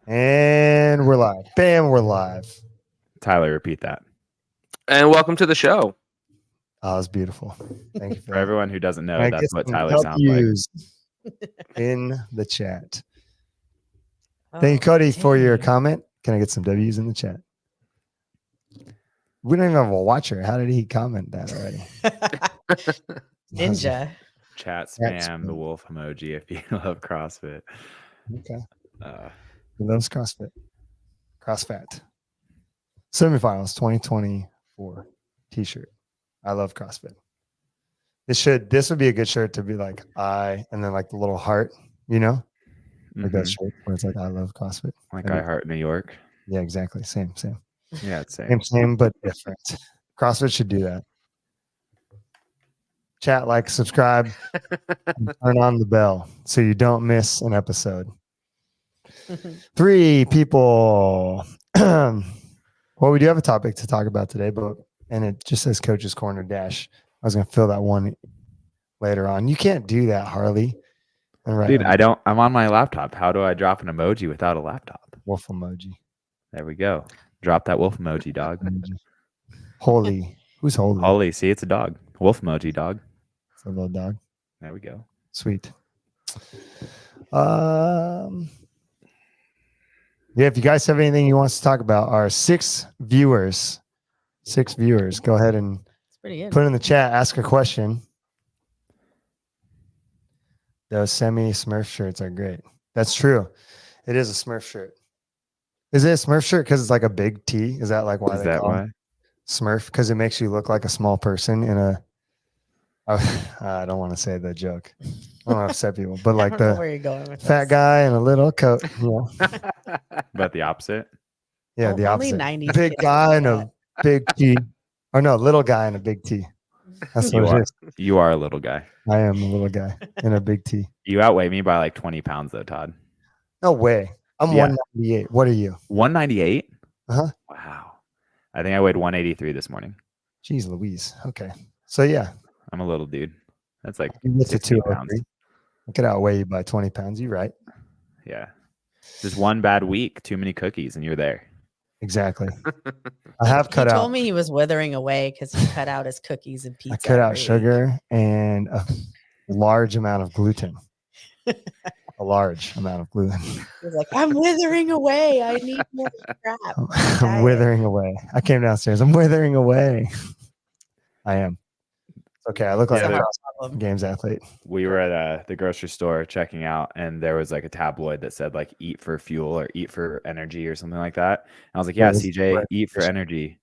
And we're live. Bam, we're live. Tyler, repeat that. And welcome to the show. Oh, it's beautiful. Thank you For everyone who doesn't know, I that's get what some Tyler sounds like. W's in the chat. Thank you, Cody, for your comment. Can I get some W's in the chat? We don't even have a watcher. How did he comment that already? Ninja. Chat spam the wolf emoji if you love CrossFit. Okay. He loves CrossFit. CrossFit. Semifinals 2024 t-shirt. I love CrossFit. This would be a good shirt to be like and then like the little heart, like that shirt where it's like I love CrossFit. Like I Heart New York. Yeah, exactly. Same. Yeah, it's same, but different. CrossFit should do that. Chat, like, subscribe, and turn on the bell so you don't miss an episode. 3 people. Well, we do have a topic to talk about today, and it just says Coach's Corner Dash. I was going to fill that one later on. You can't do that, Harley. Dude, I'm on my laptop. How do I drop an emoji without a laptop? Wolf emoji. There we go. Drop that wolf emoji, dog. Holy. Who's holy? Holy. See, it's a dog. Wolf emoji, dog. It's a little dog. There we go. Sweet. Yeah, if you guys have anything you want us to talk about, our 6 viewers, go ahead and put in the chat, ask a question. Those semi-Smurf shirts are great. That's true. It is a Smurf shirt. Is it a Smurf shirt because it's like a big T? Is that like why they call it Smurf? Because it makes you look like a small person in a... I don't want to say the joke. I don't want to upset people, but like the fat guy in a little coat. But the opposite? Yeah, the opposite. Big guy in a big T. Or no, little guy in a big T. That's what it is. You are a little guy. I am a little guy in a big T. You outweigh me by like 20 pounds though, Todd. No way. I'm 198. What are you? 198? Uh-huh. Wow. I think I weighed 183 this morning. Jeez Louise. Okay. So yeah. I'm a little dude. That's like 2 pounds. I could outweigh you by 20 pounds. You're right. Yeah. Just one bad week, too many cookies, and you're there. Exactly. I have cut out. He told me he was withering away because he cut out his cookies and pizza. I cut out sugar and a large amount of gluten. A large amount of gluten. He's like, I'm withering away. I need more crap. I'm withering away. I came downstairs. I'm withering away. I am. Okay, I look like a games athlete. We were at the grocery store checking out, and there was like a tabloid that said like "eat for fuel" or "eat for energy" or something like that. And I was like, "Yeah, CJ, eat for energy."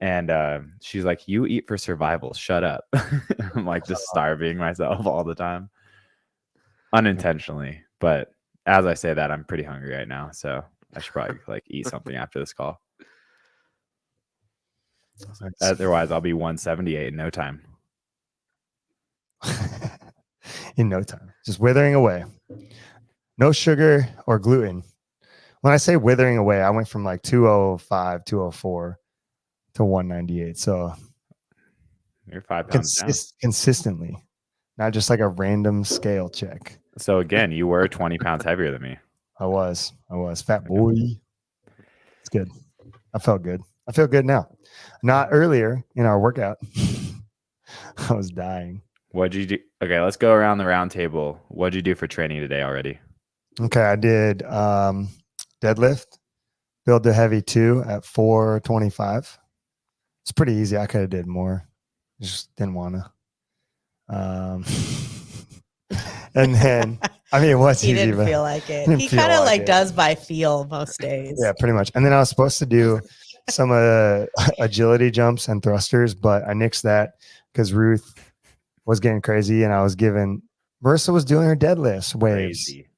And she's like, "You eat for survival. Shut up." I'm like just starving myself all the time, unintentionally. But as I say that, I'm pretty hungry right now, so I should probably like eat something after this call. Otherwise, I'll be 178 in no time. In no time, just withering away. No sugar or gluten. When I say withering away, I went from like 205, 204 to 198. So you're 5 pounds down. Consistently, not just like a random scale check. So again, you were 20 pounds heavier than me. I was fat boy. It's good. I felt good. I feel good now. Not earlier in our workout. I was dying. What'd you do? Okay, let's go around the round table. What'd you do for training today already? Okay, I did deadlift, build the heavy 2 at 425. It's pretty easy. I could have did more. Just didn't want to. And then, I mean, it was he easy. Didn't feel like it. He kind of like does by feel most days. Yeah, pretty much. And then I was supposed to do some agility jumps and thrusters, but I nixed that because Ruth was getting crazy, and I was Marissa was doing her deadlifts waves. Crazy.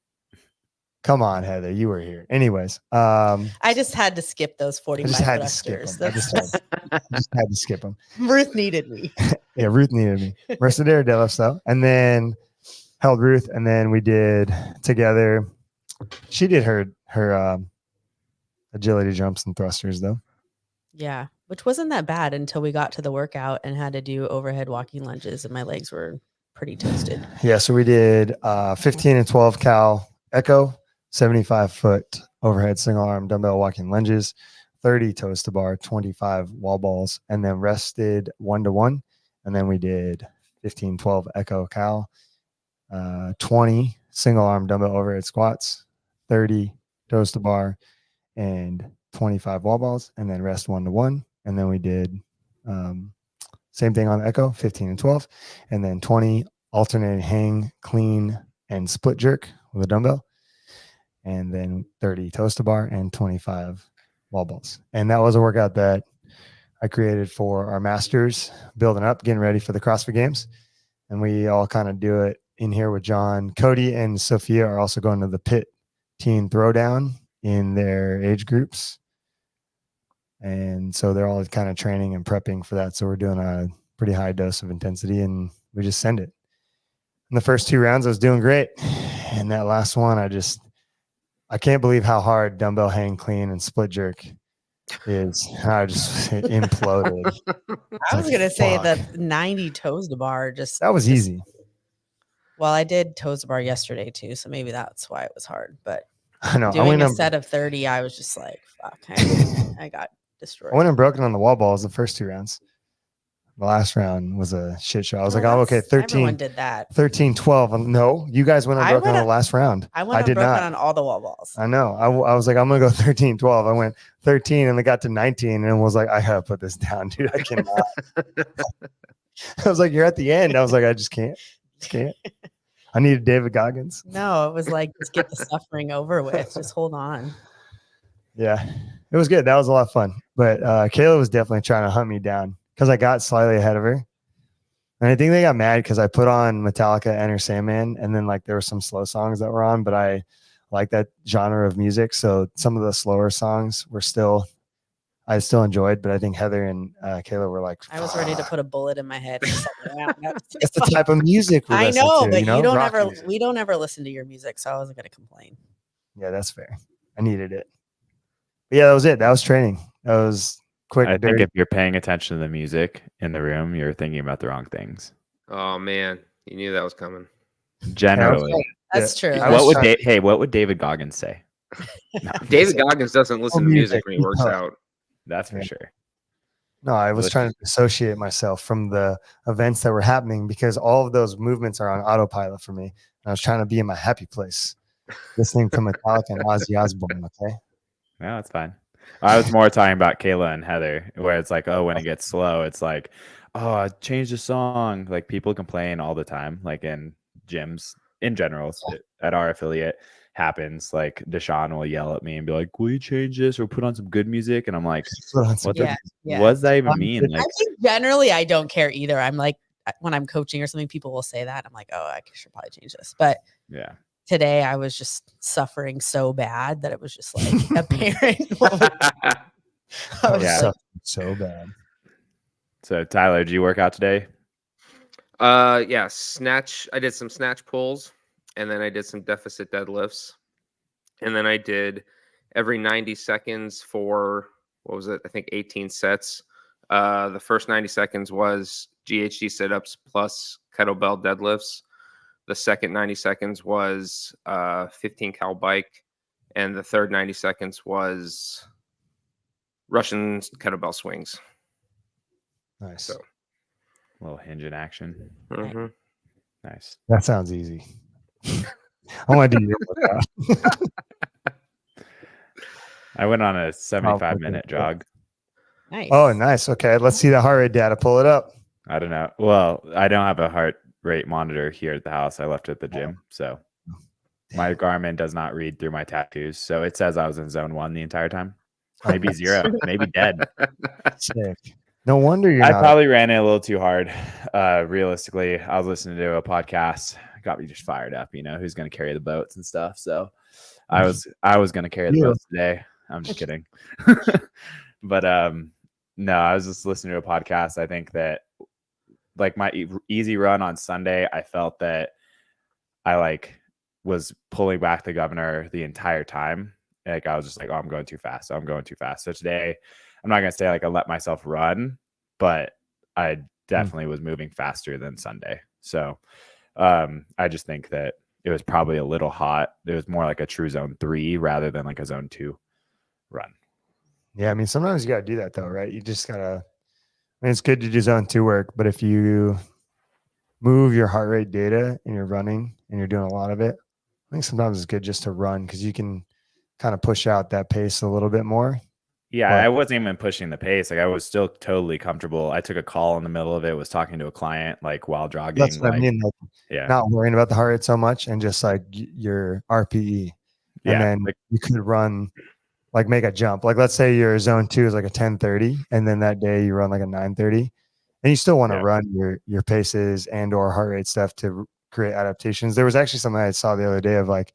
Come on, Heather, you were here. Anyways, I just had to skip those 45 thrusters. I just had to skip them. Ruth needed me. Yeah, Ruth needed me. Marissa did her deadlifts though, and then held Ruth, and then we did together. She did her agility jumps and thrusters though. Yeah, which wasn't that bad until we got to the workout and had to do overhead walking lunges, and my legs were pretty toasted. Yeah, so we did 15 and 12 cal echo, 75-foot overhead single arm dumbbell walking lunges, 30 toes to bar, 25 wall balls, and then rested 1-to-1. And then we did 15, 12 echo cow, 20 single arm dumbbell overhead squats, 30 toes to bar, and 25 wall balls, and then rest 1-to-1. And then we did same thing on the echo, 15 and 12, and then 20 alternating hang, clean, and split jerk with a dumbbell, and then 30 toes to bar and 25 wall balls. And that was a workout that I created for our masters, building up, getting ready for the CrossFit Games. And we all kind of do it in here with John. Cody and Sophia are also going to the Pit Teen Throwdown in their age groups. And so they're all kind of training and prepping for that. So we're doing a pretty high dose of intensity and we just send it. In the first 2 rounds, I was doing great. And that last one, I can't believe how hard dumbbell hang, clean, and split jerk is. I just imploded. I was going to say the 90 toes to bar that was easy. Well, I did toes to bar yesterday too. So maybe that's why it was hard. But I know. doing a set of 30, I was just like, fuck, I got destroyed. I went and broken on the wall balls the first 2 rounds. The last round was a shit show. I was like, oh, okay, 13. Everyone did that. 13, 12. No, you guys went and broke on the last round. I did not on all the wall balls. I know. I was like, I'm going to go 13, 12. I went 13 and they got to 19 and was like, I got to put this down, dude. I cannot. I was like, you're at the end. I was like, I just can't. I needed David Goggins. No, it was like, just get the suffering over with. Just hold on. Yeah, it was good. That was a lot of fun. But Kayla was definitely trying to hunt me down because I got slightly ahead of her. And I think they got mad because I put on Metallica, Enter Sandman, and then like there were some slow songs that were on, but I like that genre of music. So some of the slower songs were I still enjoyed, but I think Heather and Kayla were like, I was ready to put a bullet in my head. It's the type of music I know, but you know? We don't ever listen to your music, so I wasn't going to complain. Yeah, that's fair. I needed it. But yeah, that was it. That was training. That was quick. I think if you're paying attention to the music in the room, you're thinking about the wrong things. Oh man, you knew that was coming. Generally, that's true. What would David Goggins say? No, David Goggins doesn't listen to music when he works out. That's for sure. No, I was trying to dissociate myself from the events that were happening because all of those movements are on autopilot for me. And I was trying to be in my happy place, listening to Metallica and Ozzy Osbourne. Okay. No, it's fine. I was more talking about Kayla and Heather, where it's like, oh, when it gets slow, it's like, oh, change the song. Like people complain all the time, like in gyms in general. At our affiliate happens. Like Deshaun will yell at me and be like, will you change this or put on some good music? And I'm like, what does that even mean? Like, I think generally I don't care either. I'm like, when I'm coaching or something, people will say that. I'm like, oh, I should probably change this. But yeah. Today I was just suffering so bad that it was just like apparent. So bad. So Tyler, did you work out today? Yeah, snatch. I did some snatch pulls, and then I did some deficit deadlifts, and then I did every 90 seconds for what was it? I think 18 sets. The first 90 seconds was GHD sit-ups plus kettlebell deadlifts. The second 90 seconds was 15 cal bike. And the third 90 seconds was Russian kettlebell swings. Nice. So, a little hinge in action. Mm-hmm. Nice. That sounds easy. I want to do your workout. I went on a 75-minute jog. Nice. Oh, nice. Okay. Let's see the heart rate data. Pull it up. I don't know. Well, I don't have a heart rate monitor here at the house. I left it at the gym. So my Garmin does not read through my tattoos. So it says I was in zone 1 the entire time. Maybe 0, maybe dead. Sick. No wonder I probably ran it a little too hard. Realistically, I was listening to a podcast. It got me just fired up, you know, who's going to carry the boats and stuff. So I was going to carry the boats today. I'm just kidding. But no, I was just listening to a podcast. I think that like my easy run on Sunday, I felt that I was pulling back the governor the entire time. Like I was just like, oh, I'm going too fast. So today, I'm not going to say like I let myself run, but I definitely was moving faster than Sunday. So I just think that it was probably a little hot. It was more like a true zone 3 rather than like a zone 2 run. Yeah, I mean, sometimes you got to do that though, right? You just got to, I mean, it's good to do zone 2 work, but if you move your heart rate data and you're running and you're doing a lot of it, I think sometimes it's good just to run because you can kind of push out that pace a little bit more. Yeah, But I wasn't even pushing the pace. Like I was still totally comfortable. I took a call in the middle of it, was talking to a client like while jogging. that's what I mean. Like, yeah. Not worrying about the heart rate so much and just like your RPE. And then like, you could run, like make a jump. Like let's say your zone 2 is like a 10:30 and then that day you run like a 9:30 and you still want to run your paces and or heart rate stuff to create adaptations. There was actually something I saw the other day of like,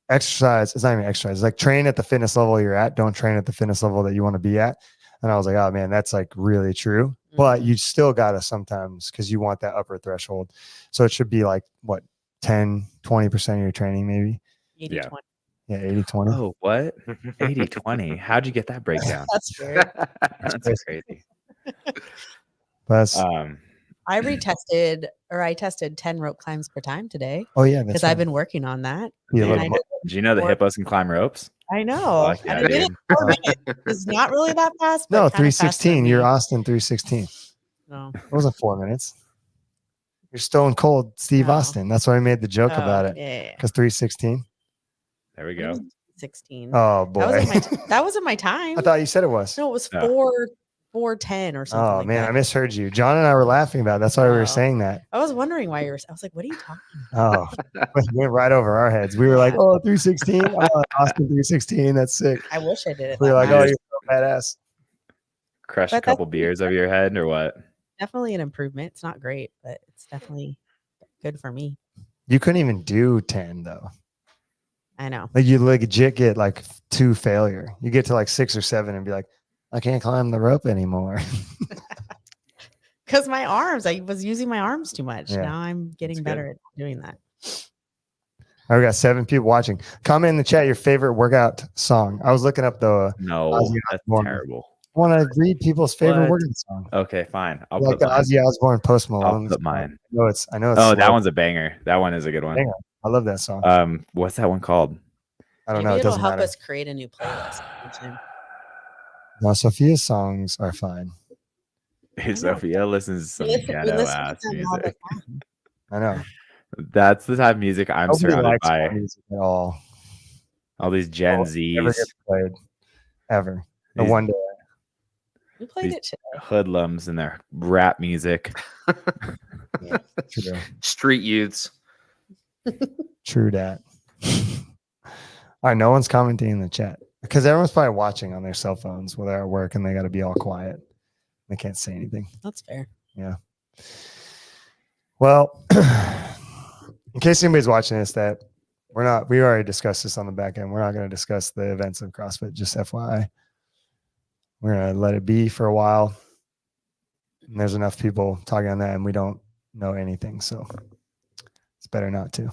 exercise. It's not even exercise. It's like train at the fitness level you're at. Don't train at the fitness level that you want to be at. And I was like, oh man, that's like really true. But you still gotta sometimes because you want that upper threshold. So it should be like what 10-20% of your training, maybe 80-20. Yeah, 80-20. Oh, what? 80-20. How'd you get that breakdown? That's weird. That's crazy. But I tested 10 rope climbs per time today. Oh yeah, because I've been working on that. Yeah, do you know the hippos can climb ropes? I know. Like, and I did it in 4 minutes. It's not really that fast. But no, kinda faster 3:16. than You're me. Austin 3:16. No. It wasn't 4 minutes. You're stone cold Steve No. Austin. That's why I made the joke Oh, about it. Yeah. Because 3:16. There we go. 16. Oh boy. That wasn't my time. I thought you said it was. No, it was No. 4:10 or something. Oh like man, that. I misheard you. John and I were laughing about it. That's why we were Oh. saying that. I was wondering why you were. I was like, what are you talking about? Oh, it went right over our heads. We were like, oh, 3:16. Oh, Austin 3:16. That's sick. I wish I did it. We were that like, fast. oh, you're so badass. Crush But a couple that's- beers over your head or what? Definitely an improvement. It's not great, but it's definitely good for me. You couldn't even do 10 though. I know. Like you legit get like 2 failure. You get to like 6 or 7 and be like, I can't climb the rope anymore. Because my arms, I was using my arms too much. Yeah. Now I'm getting That's better at doing that. I got 7 people watching. Comment in the chat your favorite workout song. I was looking up the No, Ozzy that's Osbourne. terrible. I want to read people's favorite What? workout song. Okay, fine. I'll Like put the mine. Ozzy Osbourne Post Malone. I'll put mine. I know it's Oh, that slow. one's a banger. That one is a good one. Banger. I love that song. What's that one called? I don't Maybe know. It it'll doesn't help matter. us create a new playlist. sometime. No, Sophia's songs are fine. Hey, Sophia listens to some We ghetto listen to ass them all the music. time. I know. That's the type of music I'm Nobody surrounded likes by. pop music at all. All these Gen Never Zs, gets played ever. The These- one day. We played These- it today. hoodlums and their rap music. True. Street youths. True that. All right, no one's commenting in the chat because everyone's probably watching on their cell phones while they're at work and they got to be all quiet. They can't say anything. That's fair. Yeah. Well, in case anybody's watching this, that we already discussed this on the back end. We're not going to discuss the events of CrossFit, just FYI. We're going to let it be for a while. And there's enough people talking on that and we don't know anything. So it's better not to.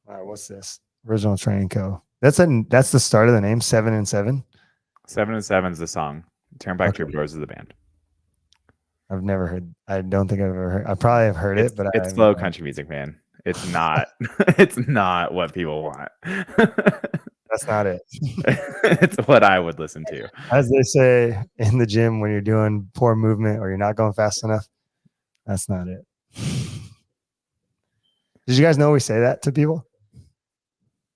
All right, what's this? Original Training Co. That's the start of the name, 7 and 7. 7 and 7's the song. Turnpike Okay. Troubadours is the band. I've never heard. I don't think I've ever heard. I probably have heard it, but it's slow country music, man. It's not. It's not what people want. That's not it. It's what I would listen to. As they say in the gym when you're doing poor movement or you're not going fast enough, that's not it. Did you guys know we say that to people?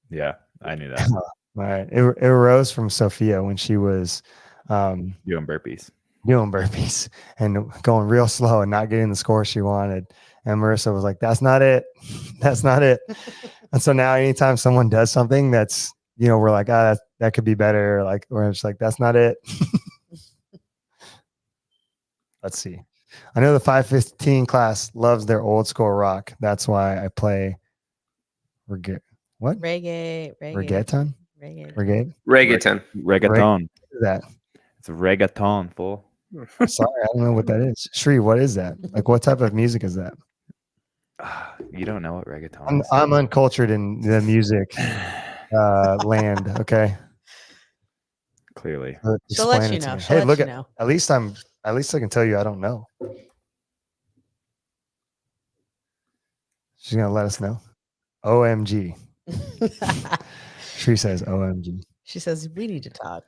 Yeah, I knew that. All right. It arose from Sophia when she was Doing burpees. doing burpees and going real slow and not getting the score she wanted. And Marissa was like, that's not it. That's not it. And so now anytime someone does something that's, we're like, that could be better. Like, we're just like, that's not it. Let's see. I know the 515 class loves their old school rock. That's why I play what? Reggae. Reggaeton? Reggae? Reggaeton. Reggaeton. What is that? It's reggaeton, fool. Sorry, I don't know what that is. Shri, what is that? Like, what type of music is that? You don't know what reggaeton is? I'm uncultured in the music land. Okay. Clearly. She'll let Explain you it to know. me. She'll Hey, let look you at know. at least I can tell you I don't know. She's gonna let us know. OMG. She says OMG. She says we need to talk.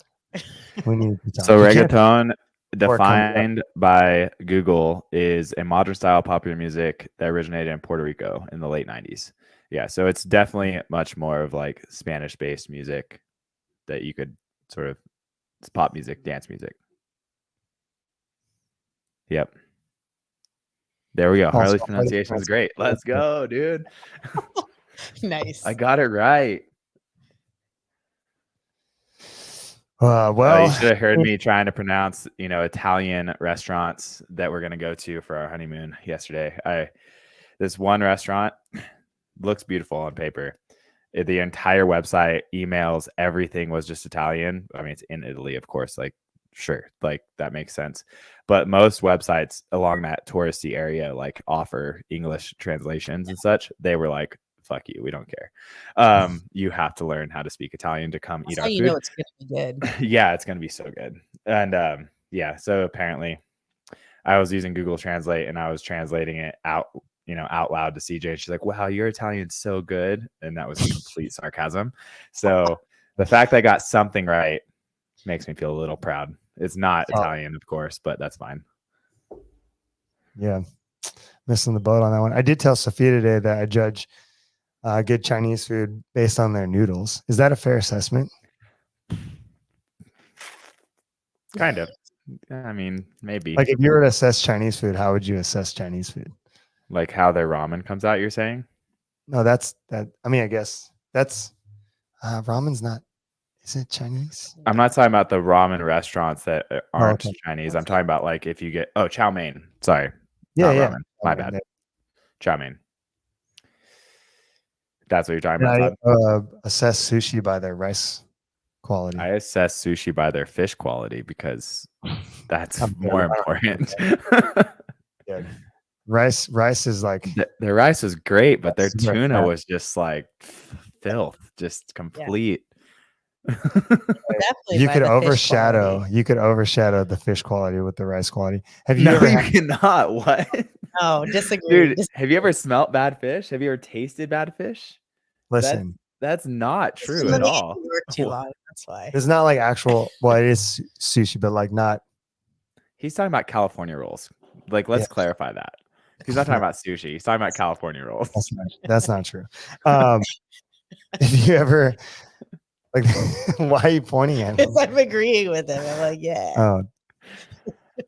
We need to talk. So You can't- reggaeton, defined by Google, is a modern style of popular music that originated in Puerto Rico in the late 90s. Yeah, so it's definitely much more of like Spanish-based music that you could sort of, it's pop music, dance music. Yep. There we go. Also, Harley's pronunciation is great. Let's go, dude. Nice. I got it right. well, you should have heard me trying to pronounce, Italian restaurants that we're going to go to for our honeymoon yesterday. This one restaurant looks beautiful on paper. The entire website, emails, everything was just Italian. I mean, it's in Italy, of course. Like, sure, like that makes sense. But most websites along that touristy area like offer English translations and such. They were like, fuck you, we don't care. You have to learn how to speak Italian to come eat our food. You know it's gonna be good. Yeah, it's gonna be so good. And so apparently I was using Google Translate and I was translating it out loud to CJ, and she's like, wow, your Italian's so good. And that was complete sarcasm. So the fact that I got something right makes me feel a little proud. It's not Italian, of course, but that's fine. Yeah, missing the boat on that one. I did tell Sophia today that I judge good Chinese food based on their noodles. Is that a fair assessment? Kind of. I mean, maybe. Like if you were to assess Chinese food, how would you assess Chinese food? Like how their ramen comes out, you're saying? No, that's that. I mean, I guess that's ramen's not. Is it Chinese? I'm not talking about the ramen restaurants that aren't okay. Chinese. I'm talking about like if you get chow mein. Sorry. Yeah, not yeah. Ramen. My bad. Chow mein. That's what you're talking about. I assess sushi by their rice quality. I assess sushi by their fish quality because that's more important. Yeah. Rice is like their rice is great, but their super tuna fat. was just like filth, just complete. Definitely you by could the fish overshadow quality. the fish quality with the rice quality. Have you No, ever you had, cannot. What? Oh, disagree. Dude, have you ever smelt bad fish? Have you ever tasted bad fish? listen? That's not true Some at of these all. work too long. That's why. It's not like actual. Well, it is sushi, but like not. He's talking about California rolls. Like, let's Yeah. clarify that. He's not talking about sushi. He's talking about California rolls. That's not true. If you ever like, why are you pointing at me? Because I'm agreeing with him. I'm like, yeah. Oh,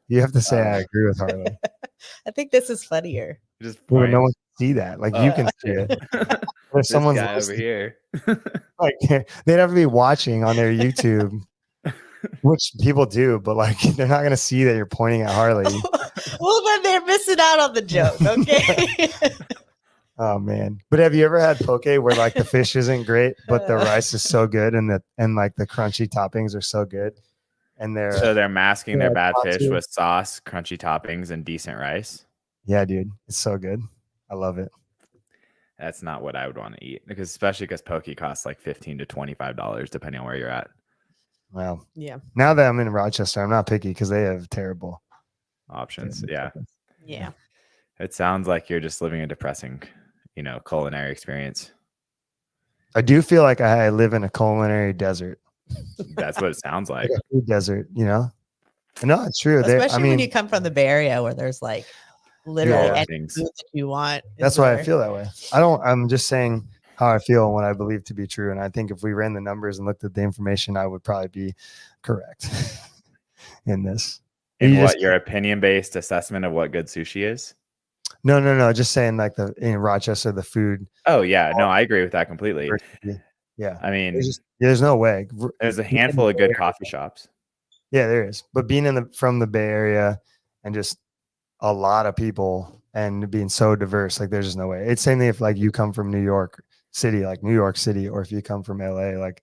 you have to say I agree with Harley. I think this is funnier. Just Well, point. no one can see that. Like you can see it. If This someone's guy over listening, here. like they'd have to be watching on their YouTube, which people do, but like they're not gonna see that you're pointing at Harley. Well, then they're missing out on the joke. Okay. Oh man! But have you ever had poke where like the fish isn't great, but the rice is so good, and like the crunchy toppings are so good, and they're masking their bad fish too. with sauce, crunchy toppings, and decent rice. Yeah, dude, it's so good. I love it. That's not what I would want to eat, especially because poke costs like $15 to $25 depending on where you're at. Well, Yeah. now that I'm in Rochester, I'm not picky because they have terrible Options. Yeah. Yeah. It sounds like you're just living a depressing, culinary experience. I do feel like I live in a culinary desert. That's what it sounds like. Like a food desert, No, it's true. Especially when you come from the Bay Area where there's like literally Yeah. any food that you want. is That's why I there. feel that way. I'm just saying how I feel and what I believe to be true. And I think if we ran the numbers and looked at the information, I would probably be correct in this. In You what just- your opinion-based assessment of what good sushi is? No. Just saying like in Rochester, the food. Oh yeah, no, I agree with that completely. Yeah. I mean, There's no way. there's a handful of good coffee shops. Yeah, there is. But being from the Bay Area and just a lot of people and being so diverse, like there's just no way. It's same thing if like you come from New York City, or if you come from LA, like,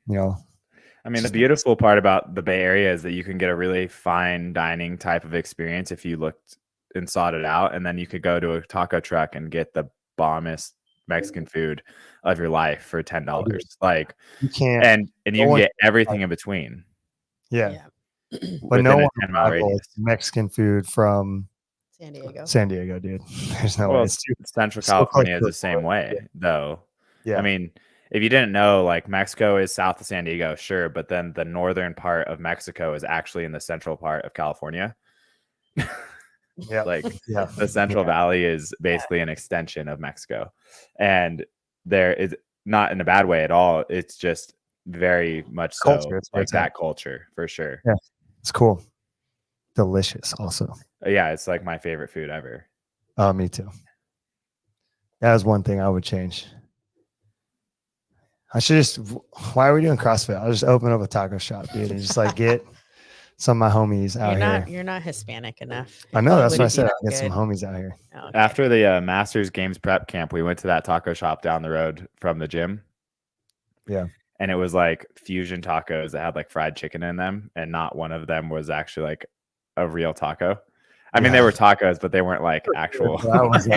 I mean, the beautiful part about the Bay Area is that you can get a really fine dining type of experience if you looked and sought it out. And then you could go to a taco truck and get the bombest Mexican food of your life for $10. Like, you can't. and you can get everything in between. Yeah. But within no a one 10-mile rivals radius. Mexican food from San Diego, dude. There's no way. It's Central California is the same way, though. Yeah. I mean, if you didn't know, like Mexico is south of San Diego, sure, but then the northern part of Mexico is actually in the central part of California. Yeah. Like the Central Valley is basically an extension of Mexico, and there is not in a bad way at all. It's just very much so like that culture for sure. Yeah, it's cool. Delicious also. Yeah, it's like my favorite food ever. Oh, me too. That was one thing I would change. I should just, why are we doing CrossFit? I'll just open up a taco shop, dude, and just like get some of my homies out here. You're not Hispanic enough. I know, that's what I said. I'll get some homies out here. Okay. After the Masters Games prep camp, we went to that taco shop down the road from the gym. Yeah. And it was like fusion tacos that had like fried chicken in them. And not one of them was actually like a real taco. I mean, they were tacos, but they weren't like actual. I was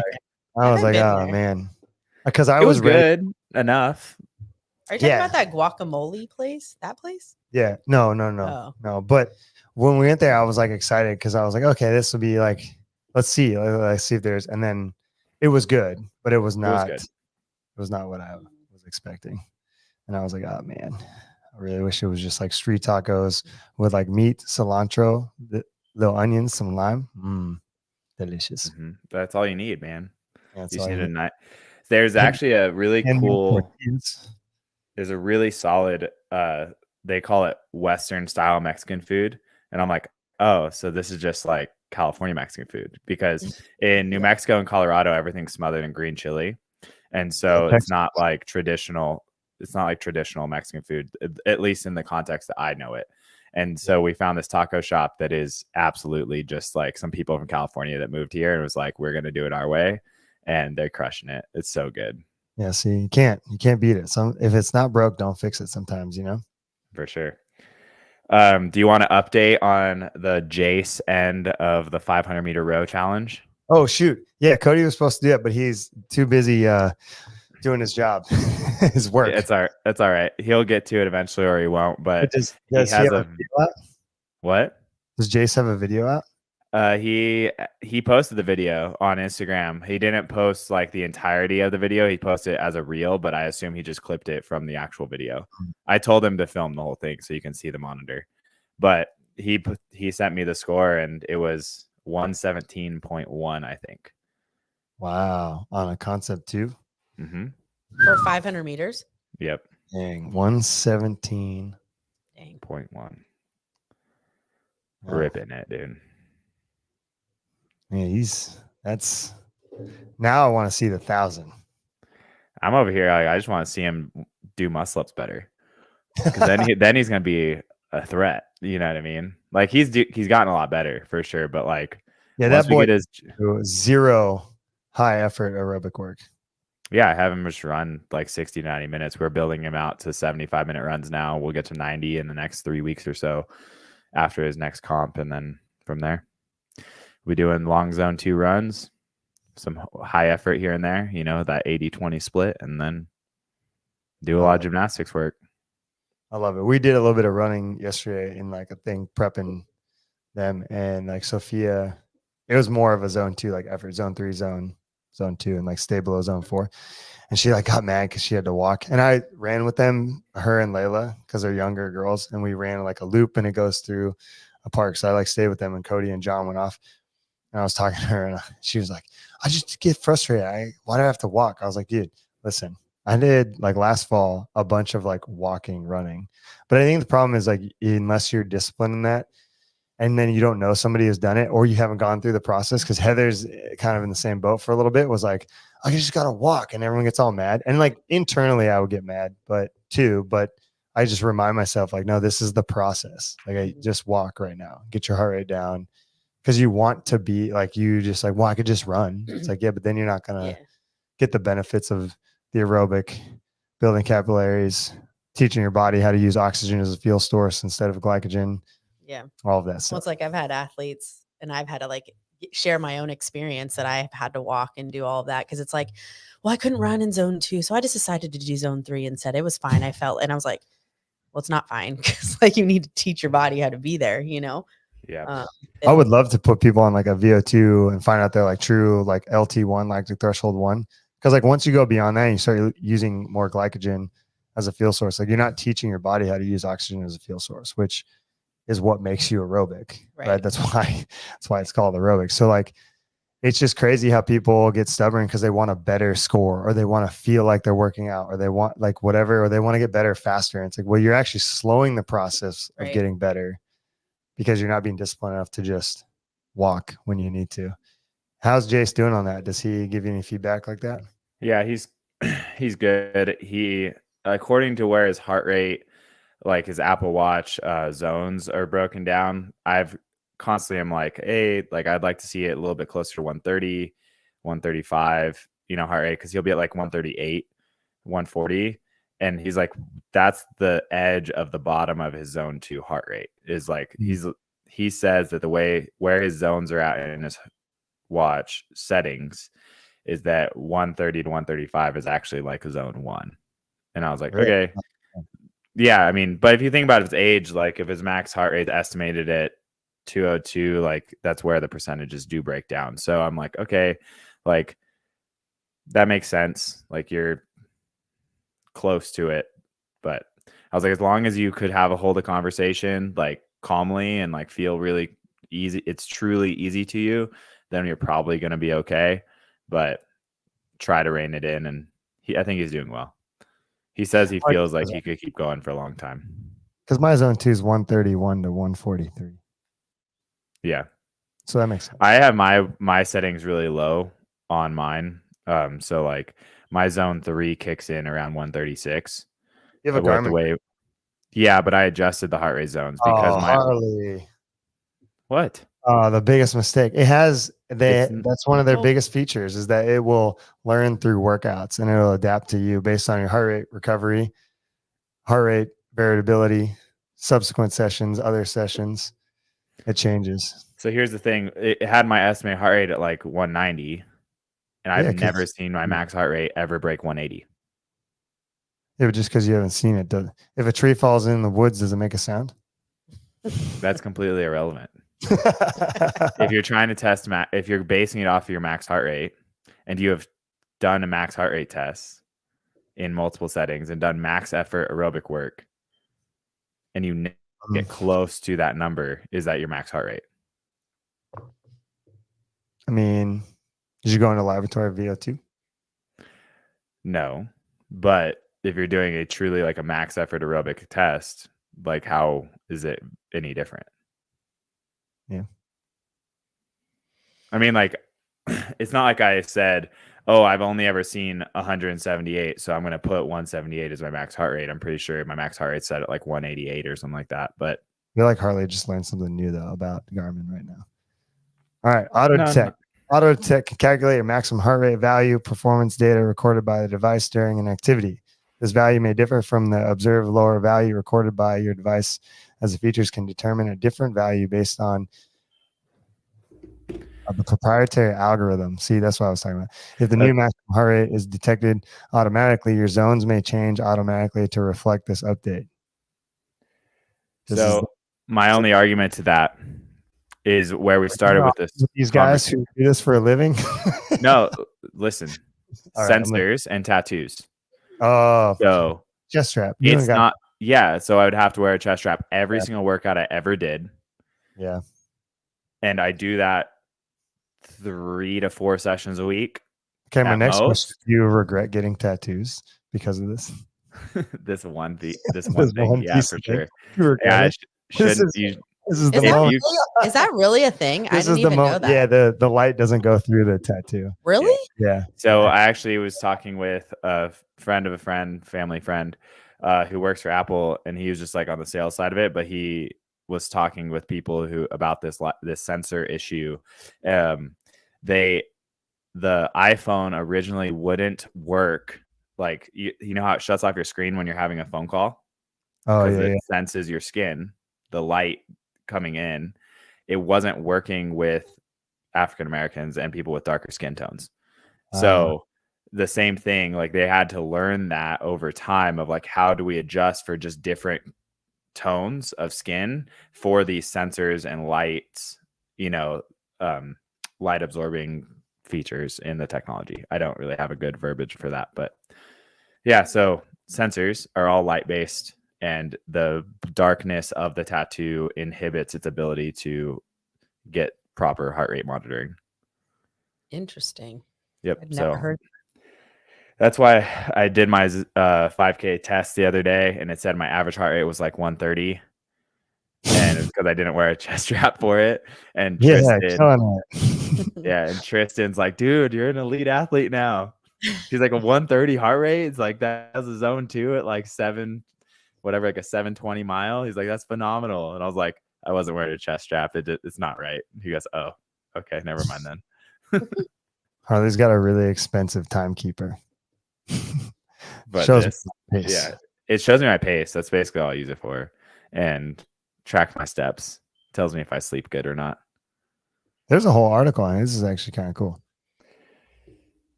like, oh man. Because I was good enough. Are you talking about that guacamole place? That place? Yeah. No. But when we went there, I was like excited because I was like, okay, this will be like, let's see if there's, and then it was good, but it was not. It was not what I was expecting, and I was like, oh man, I really wish it was just like street tacos with like meat, cilantro, little onions, some lime. Delicious. Mm-hmm. That's all you need, man. Yeah, you just need a night. There's actually a really cool. There's a really solid, they call it Western style Mexican food. And I'm like, oh, so this is just like California Mexican food, because in New Mexico and Colorado, everything's smothered in green chili. And so it's not like traditional. It's not like traditional Mexican food, at least in the context that I know it. And so we found this taco shop that is absolutely just like some people from California that moved here and was like, we're going to do it our way. And they're crushing it. It's so good. Yeah, see, you can't beat it. If it's not broke, don't fix it sometimes, you know? For sure. Do you want to update on the Jace end of the 500-meter row challenge? Oh, shoot. Yeah, Cody was supposed to do it, but he's too busy doing his job, his work. It's all right. He'll get to it eventually, or he won't. But does he have a video out? What? Does Jace have a video out? He posted the video on Instagram. He didn't post like the entirety of the video. He posted it as a reel, but I assume he just clipped it from the actual video. I told him to film the whole thing so you can see the monitor. But he sent me the score and it was 117.1, I think. Wow, on a Concept 2? Mm-hmm. For 500 meters? Yep. Dang, 117.1. Ripping it, dude. Yeah, now I want to see the 1,000. I'm over here. I just want to see him do muscle ups better, because then he's gonna be a threat. You know what I mean? Like he's gotten a lot better for sure, but like that boy is zero high effort aerobic work. Yeah, I have him just run like 60 to 90 minutes. We're building him out to 75-minute runs now. We'll get to 90 in the next 3 weeks or so after his next comp, and then from there. We doing long zone 2 runs, some high effort here and there, that 80-20 split, and then do a lot of gymnastics work. I love it. We did a little bit of running yesterday in like a thing, prepping them, and like Sophia, it was more of a zone 2, like effort, zone 3, zone 2, and like stay below zone 4. And she like got mad because she had to walk. And I ran with them, her and Layla, because they're younger girls, and we ran like a loop and it goes through a park. So I like stayed with them, and Cody and John went off. And I was talking to her, and she was like, I just get frustrated. Why do I have to walk? I was like, dude, listen, I did like last fall a bunch of like walking, running. But I think the problem is like, unless you're disciplined in that, and then you don't know somebody has done it, or you haven't gone through the process, because Heather's kind of in the same boat for a little bit, was like, I just got to walk, and everyone gets all mad. And like internally I would get mad, but I just remind myself like, no, this is the process. Like I just walk right now, get your heart rate down. Because you want to be like, you just like, well, I could just run. It's like, yeah, but then you're not going to get the benefits of the aerobic, building capillaries, teaching your body how to use oxygen as a fuel source instead of glycogen. Yeah. All of that stuff. Well, it's like I've had athletes, and I've had to like share my own experience that I've had to walk and do all of that. Because it's like, well, I couldn't run in zone 2. So I just decided to do zone 3 instead. It was fine. I felt, and I was like, well, it's not fine, because like you need to teach your body how to be there, Yeah. I would love to put people on like a VO2 and find out they're like true like LT1, lactic threshold 1. Because like once you go beyond that, you start using more glycogen as a fuel source. Like you're not teaching your body how to use oxygen as a fuel source, which is what makes you aerobic, right? That's why it's called aerobic. So like it's just crazy how people get stubborn because they want a better score, or they want to feel like they're working out, or they want like whatever, or they want to get better faster. And it's like, well, you're actually slowing the process of getting better because you're not being disciplined enough to just walk when you need to. How's Jace doing on that? Does he give you any feedback like that? Yeah, he's good. He, according to where his heart rate, like his Apple Watch zones are broken down, I've constantly am like, hey, like I'd like to see it a little bit closer to 130, 135, heart rate, because he'll be at like 138, 140. And he's like, that's the edge of the bottom of his zone 2 heart rate. Is like he says that the way where his zones are at in his watch settings is that 130 to 135 is actually like a zone 1. And I was like, okay. Yeah, I mean, but if you think about his age, like if his max heart rate estimated at 202, like that's where the percentages do break down. So I'm like, okay, like that makes sense. Like you're close to it. But I was like, as long as you could hold a conversation like calmly and like feel really easy, it's truly easy to you, then you're probably going to be okay. But try to rein it in. And I think he's doing well. He says he feels like he could keep going for a long time. Because my zone 2 is 131 to 143. Yeah. So that makes sense. I have my settings really low on mine. So like my zone 3 kicks in around 136. You have a Garmin? Yeah, but I adjusted the heart rate zones because Harley. What? The biggest mistake. That's one of their biggest features is that it will learn through workouts and it'll adapt to you based on your heart rate recovery, heart rate variability, subsequent sessions, other sessions. It changes. So here's the thing. It had my estimated heart rate at like 190, and I've never seen my max heart rate ever break 180. Yeah, but just because you haven't seen it, if a tree falls in the woods, does it make a sound? That's completely irrelevant. If you're trying to test, if you're basing it off of your max heart rate, and you have done a max heart rate test in multiple settings and done max effort aerobic work, and you get close to that number, is that your max heart rate? I mean, did you go into laboratory VO2? No, but if you're doing a truly like a max effort aerobic test, like how is it any different? Yeah. I mean, like, it's not like I said, oh, I've only ever seen 178, so I'm going to put 178 as my max heart rate. I'm pretty sure my max heart rate's set at like 188 or something like that. But I feel like Harley just learned something new though about Garmin right now. All right, AutoTech can calculate your maximum heart rate value, performance data recorded by the device during an activity. This value may differ from the observed lower value recorded by your device, as the features can determine a different value based on the proprietary algorithm. See, that's what I was talking about. If the new maximum heart rate is detected automatically, your zones may change automatically to reflect this update. My only argument to that is where we started with this. These guys who do this for a living? No, listen. Sensors and tattoos. Oh, so chest strap. It's not. Yeah, so I would have to wear a chest strap every single workout I ever did. Yeah, and I do that 3 to 4 sessions a week. Okay, my next question: do you regret getting tattoos because of this? this one thing, yeah, for sure. Yeah, is that really a thing? I didn't even know that. Yeah, the light doesn't go through the tattoo. Really? Yeah. So I actually was talking with a friend of a friend, family friend, who works for Apple, and he was just like on the sales side of it, but he was talking with people about this sensor issue. The iPhone originally wouldn't work. Like you know how it shuts off your screen when you're having a phone call? Oh yeah. It senses your skin, the light coming in. It wasn't working with African Americans and people with darker skin tones. So the same thing, like they had to learn that over time of like, how do we adjust for just different tones of skin for these sensors and lights, light absorbing features in the technology. I don't really have a good verbiage for that, but yeah, so sensors are all light based, and the darkness of the tattoo inhibits its ability to get proper heart rate monitoring. Interesting. Yep. I've never heard. That's why I did my 5K test the other day, and it said my average heart rate was like 130. And it's because I didn't wear a chest strap for it. And and Tristan's like, dude, you're an elite athlete now. He's like, a 130 heart rate. It's like that's a zone 2 at like 720 mile. He's like, that's phenomenal. And I was like, I wasn't wearing a chest strap. It's not right. He goes, oh, okay, never mind then. Harley's got a really expensive timekeeper. But yeah, it shows me my pace. That's basically all I use it for, and track my steps. Tells me if I sleep good or not. There's a whole article on it. This is actually kind of cool.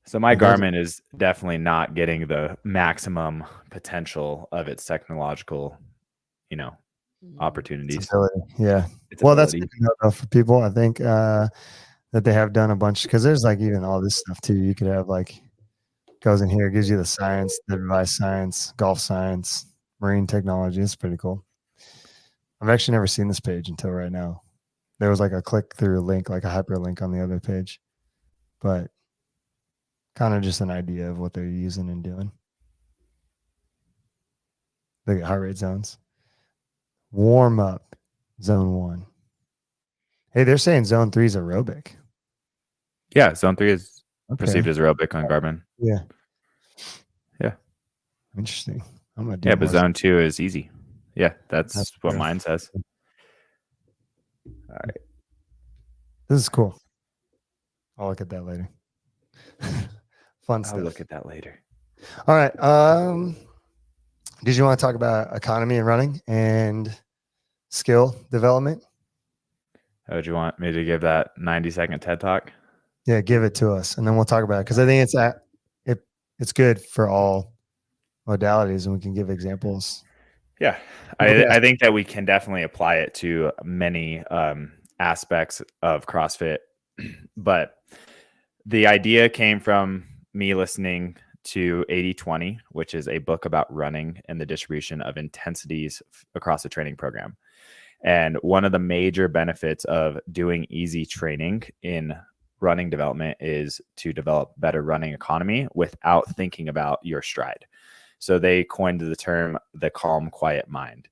So my Garmin is definitely not getting the maximum potential of its technological, opportunities. Yeah. Well, that's good to know for people. I think that they have done a bunch, because there's like even all this stuff too. You could have like goes in here, gives you the science, the device science, golf science, marine technology. It's pretty cool. I've actually never seen this page until right now. There was like a click through link, like a hyperlink on the other page, but kind of just an idea of what they're using and doing. Look at heart rate zones. Warm up, zone 1. Hey, they're saying zone 3 is aerobic. Yeah, zone 3 is perceived as aerobic on Garmin. Yeah. Yeah. Interesting. I'm gonna do but zone 2 is easy. Yeah, that's what mine says. All right. This is cool. I'll look at that later. Fun stuff. I'll look at that later. All right. Did you want to talk about economy and running and skill development? Oh, do you want me to give that 90-second TED Talk? Yeah, give it to us, and then we'll talk about it, because I think it's good for all modalities, and we can give examples. Yeah, I think that we can definitely apply it to many aspects of CrossFit, but the idea came from me listening to 80/20, which is a book about running and the distribution of intensities across a training program. And one of the major benefits of doing easy training in running development is to develop better running economy without thinking about your stride. So they coined the term the calm, quiet mind.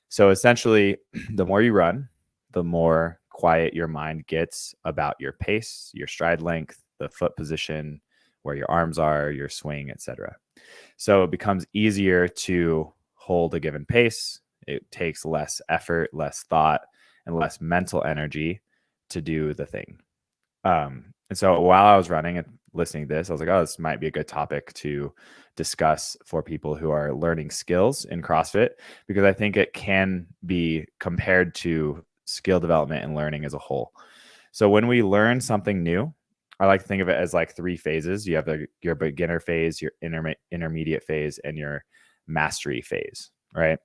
So essentially, the more you run, the more quiet your mind gets about your pace, your stride length, the foot position, where your arms are, your swing, etc. So it becomes easier to hold a given pace. It takes less effort, less thought, and less mental energy to do the thing. And so while I was running and listening to this, I was like, oh, this might be a good topic to discuss for people who are learning skills in CrossFit, because I think it can be compared to skill development and learning as a whole. So when we learn something new, I like to think of it as like 3 phases. You have your beginner phase, your intermediate phase, and your mastery phase, right?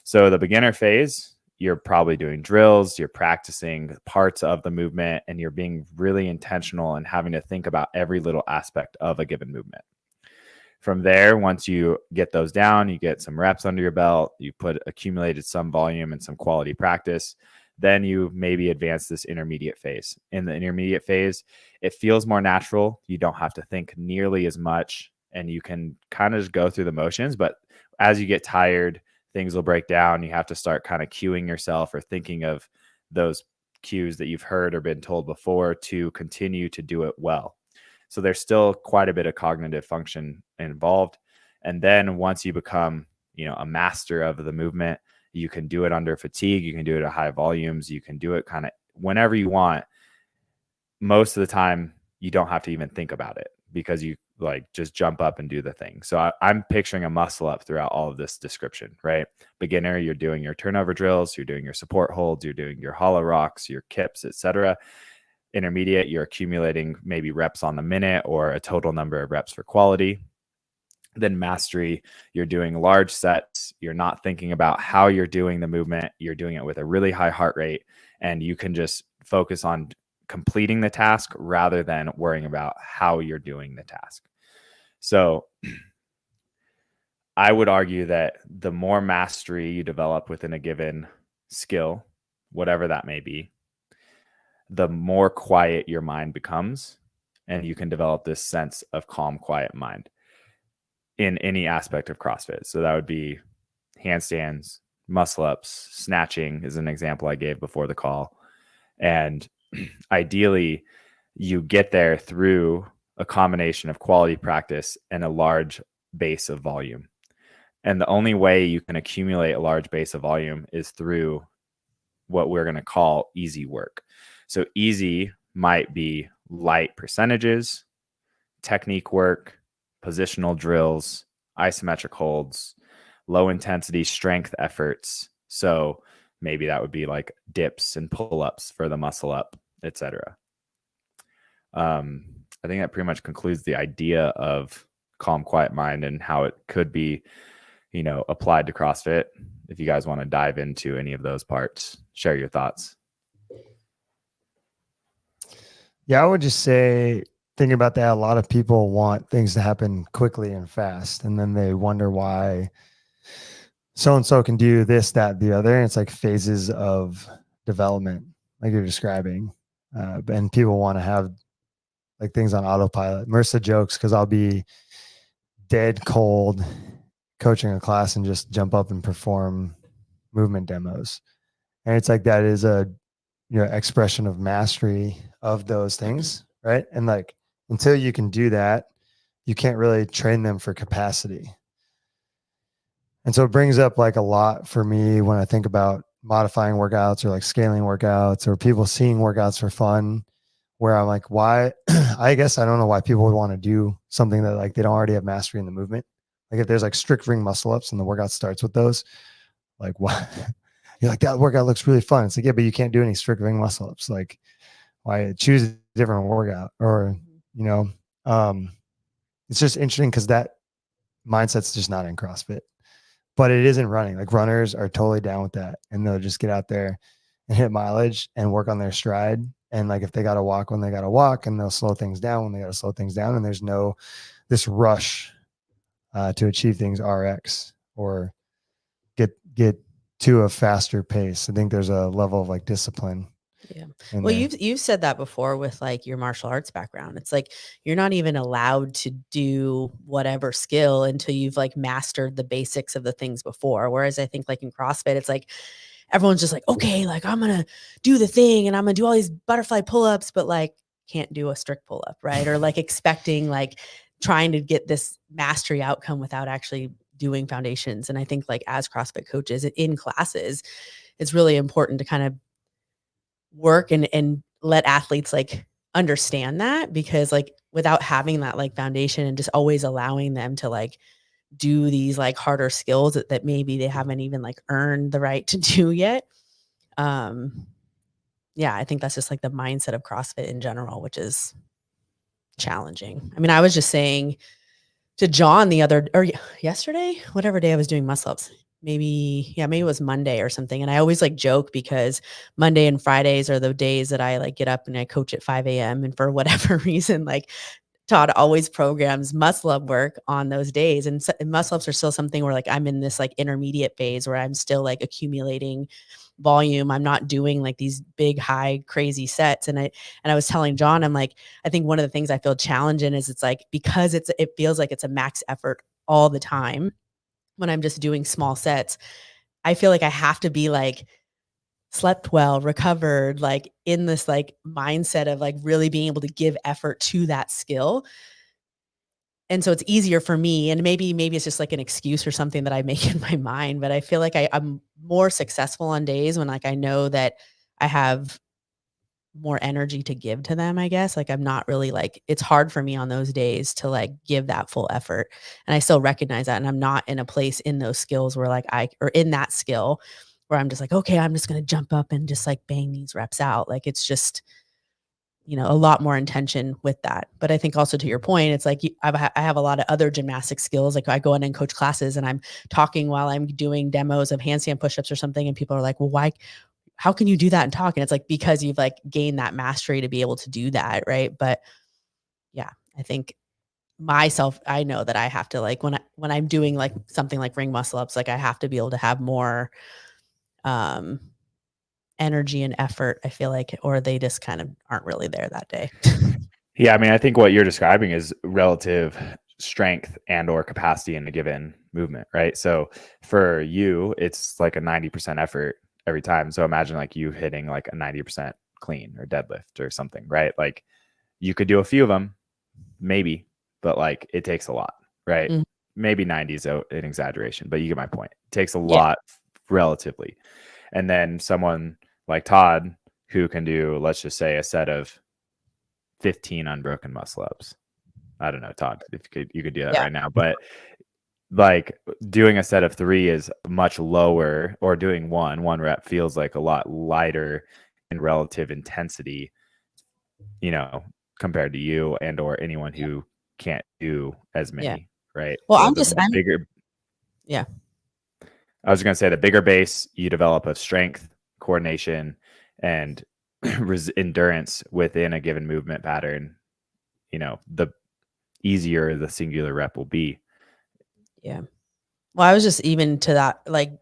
So the beginner phase, you're probably doing drills, you're practicing parts of the movement, and you're being really intentional and having to think about every little aspect of a given movement. From there, once you get those down, you get some reps under your belt, you accumulated some volume and some quality practice, then you maybe advance this intermediate phase. In the intermediate phase, it feels more natural. You don't have to think nearly as much, and you can kind of just go through the motions. But as you get tired, things will break down. You have to start kind of cueing yourself or thinking of those cues that you've heard or been told before to continue to do it well. So there's still quite a bit of cognitive function involved. And then once you become, a master of the movement, you can do it under fatigue. You can do it at high volumes. You can do it kind of whenever you want. Most of the time, you don't have to even think about it, because you just jump up and do the thing. So I'm picturing a muscle up throughout all of this description, right? Beginner, you're doing your turnover drills, you're doing your support holds, you're doing your hollow rocks, your kips, etc. Intermediate, you're accumulating maybe reps on the minute or a total number of reps for quality. Then mastery, you're doing large sets. You're not thinking about how you're doing the movement. You're doing it with a really high heart rate, and you can just focus on completing the task rather than worrying about how you're doing the task. So I would argue that the more mastery you develop within a given skill, whatever that may be, the more quiet your mind becomes, and you can develop this sense of calm, quiet mind in any aspect of CrossFit. So that would be handstands, muscle ups, snatching is an example I gave before the call. And ideally, you get there through a combination of quality practice and a large base of volume. And the only way you can accumulate a large base of volume is through what we're going to call easy work. So easy might be light percentages, technique work, positional drills, isometric holds, low intensity strength efforts. So maybe that would be like dips and pull-ups for the muscle up, etc. I think that pretty much concludes the idea of calm, quiet mind and how it could be, applied to CrossFit. If you guys want to dive into any of those parts, share your thoughts. Yeah, I would just say, thinking about that, a lot of people want things to happen quickly and fast, and then they wonder why so-and-so can do this, that, the other. And it's like phases of development, like you're describing. And people want to have like things on autopilot. Marissa jokes because I'll be dead cold coaching a class and just jump up and perform movement demos. And it's like, that is a, expression of mastery of those things. Right. And like, until you can do that, you can't really train them for capacity. And so it brings up like a lot for me when I think about modifying workouts or like scaling workouts or people seeing workouts for fun, where I'm like, why? I guess I don't know why people would want to do something that like they don't already have mastery in the movement. Like if there's like strict ring muscle ups and the workout starts with those, like what? You're like, that workout looks really fun. It's like, yeah, but you can't do any strict ring muscle ups. Like, why choose a different workout? Or, it's just interesting because that mindset's just not in CrossFit, but it isn't running. Like runners are totally down with that, and they'll just get out there and hit mileage and work on their stride. And like if they got to walk when they got to walk, and they'll slow things down when they got to slow things down, and there's no this rush to achieve things RX or get to a faster pace. I think there's a level of like discipline. Yeah. Well, you've said that before with like your martial arts background. It's like you're not even allowed to do whatever skill until you've like mastered the basics of the things before. Whereas I think like in CrossFit, it's like everyone's just like, okay, like I'm gonna do the thing and I'm gonna do all these butterfly pull-ups, but like can't do a strict pull-up, right? Or like expecting like trying to get this mastery outcome without actually doing foundations. And I think like as CrossFit coaches in classes, it's really important to kind of work and let athletes like understand that, because like without having that like foundation and just always allowing them to like do these like harder skills that maybe they haven't even like earned the right to do yet. Yeah, I think that's just like the mindset of CrossFit in general, which is challenging. I mean, I was just saying to John yesterday, whatever day I was doing muscle ups, maybe it was Monday or something. And I always like joke because Monday and Fridays are the days that I like get up and I coach at 5 a.m. And for whatever reason, like Todd always programs muscle up work on those days. And muscle ups are still something where like I'm in this like intermediate phase where I'm still like accumulating volume. I'm not doing like these big, high, crazy sets. And I was telling John, I'm like, I think one of the things I feel challenging is it's like, because it feels like it's a max effort all the time when I'm just doing small sets, I feel like I have to be like slept well, recovered, like in this like mindset of like really being able to give effort to that skill. And so it's easier for me, and maybe it's just like an excuse or something that I make in my mind, but I feel like I'm more successful on days when like I know that I have more energy to give to them, I guess. Like I'm not really like, it's hard for me on those days to like give that full effort. And I still recognize that. And I'm not in a place in those skills where like or in that skill where I'm just like, okay, I'm just going to jump up and just like bang these reps out. Like it's just, a lot more intention with that. But I think also to your point, it's like I have a lot of other gymnastic skills. Like I go in and coach classes and I'm talking while I'm doing demos of handstand push-ups or something. And people are like, well, how can you do that and talk? And it's like, because you've like gained that mastery to be able to do that. Right. But yeah, I think myself, I know that I have to like, when I'm doing like something like ring muscle ups, like I have to be able to have more, energy and effort, I feel like, or they just kind of aren't really there that day. Yeah, I mean, I think what you're describing is relative strength and or capacity in a given movement, right? So for you, it's like a 90% effort every time. So imagine like you hitting like a 90% clean or deadlift or something, right? Like you could do a few of them, maybe, but like it takes a lot, right? Mhm. Maybe 90 is an exaggeration, but you get my point. It takes a lot relatively. And then someone like Todd, who can do, let's just say, a set of 15 unbroken muscle ups. I don't know, Todd, if you could do that right now, but like doing a set of 3 is much lower, or doing one rep feels like a lot lighter in relative intensity, compared to you and or anyone who can't do as many, right? Well, so I'm bigger. Yeah. I was going to say the bigger base you develop of strength, coordination, and endurance within a given movement pattern, the easier the singular rep will be. Yeah. Well, I was just even to that, like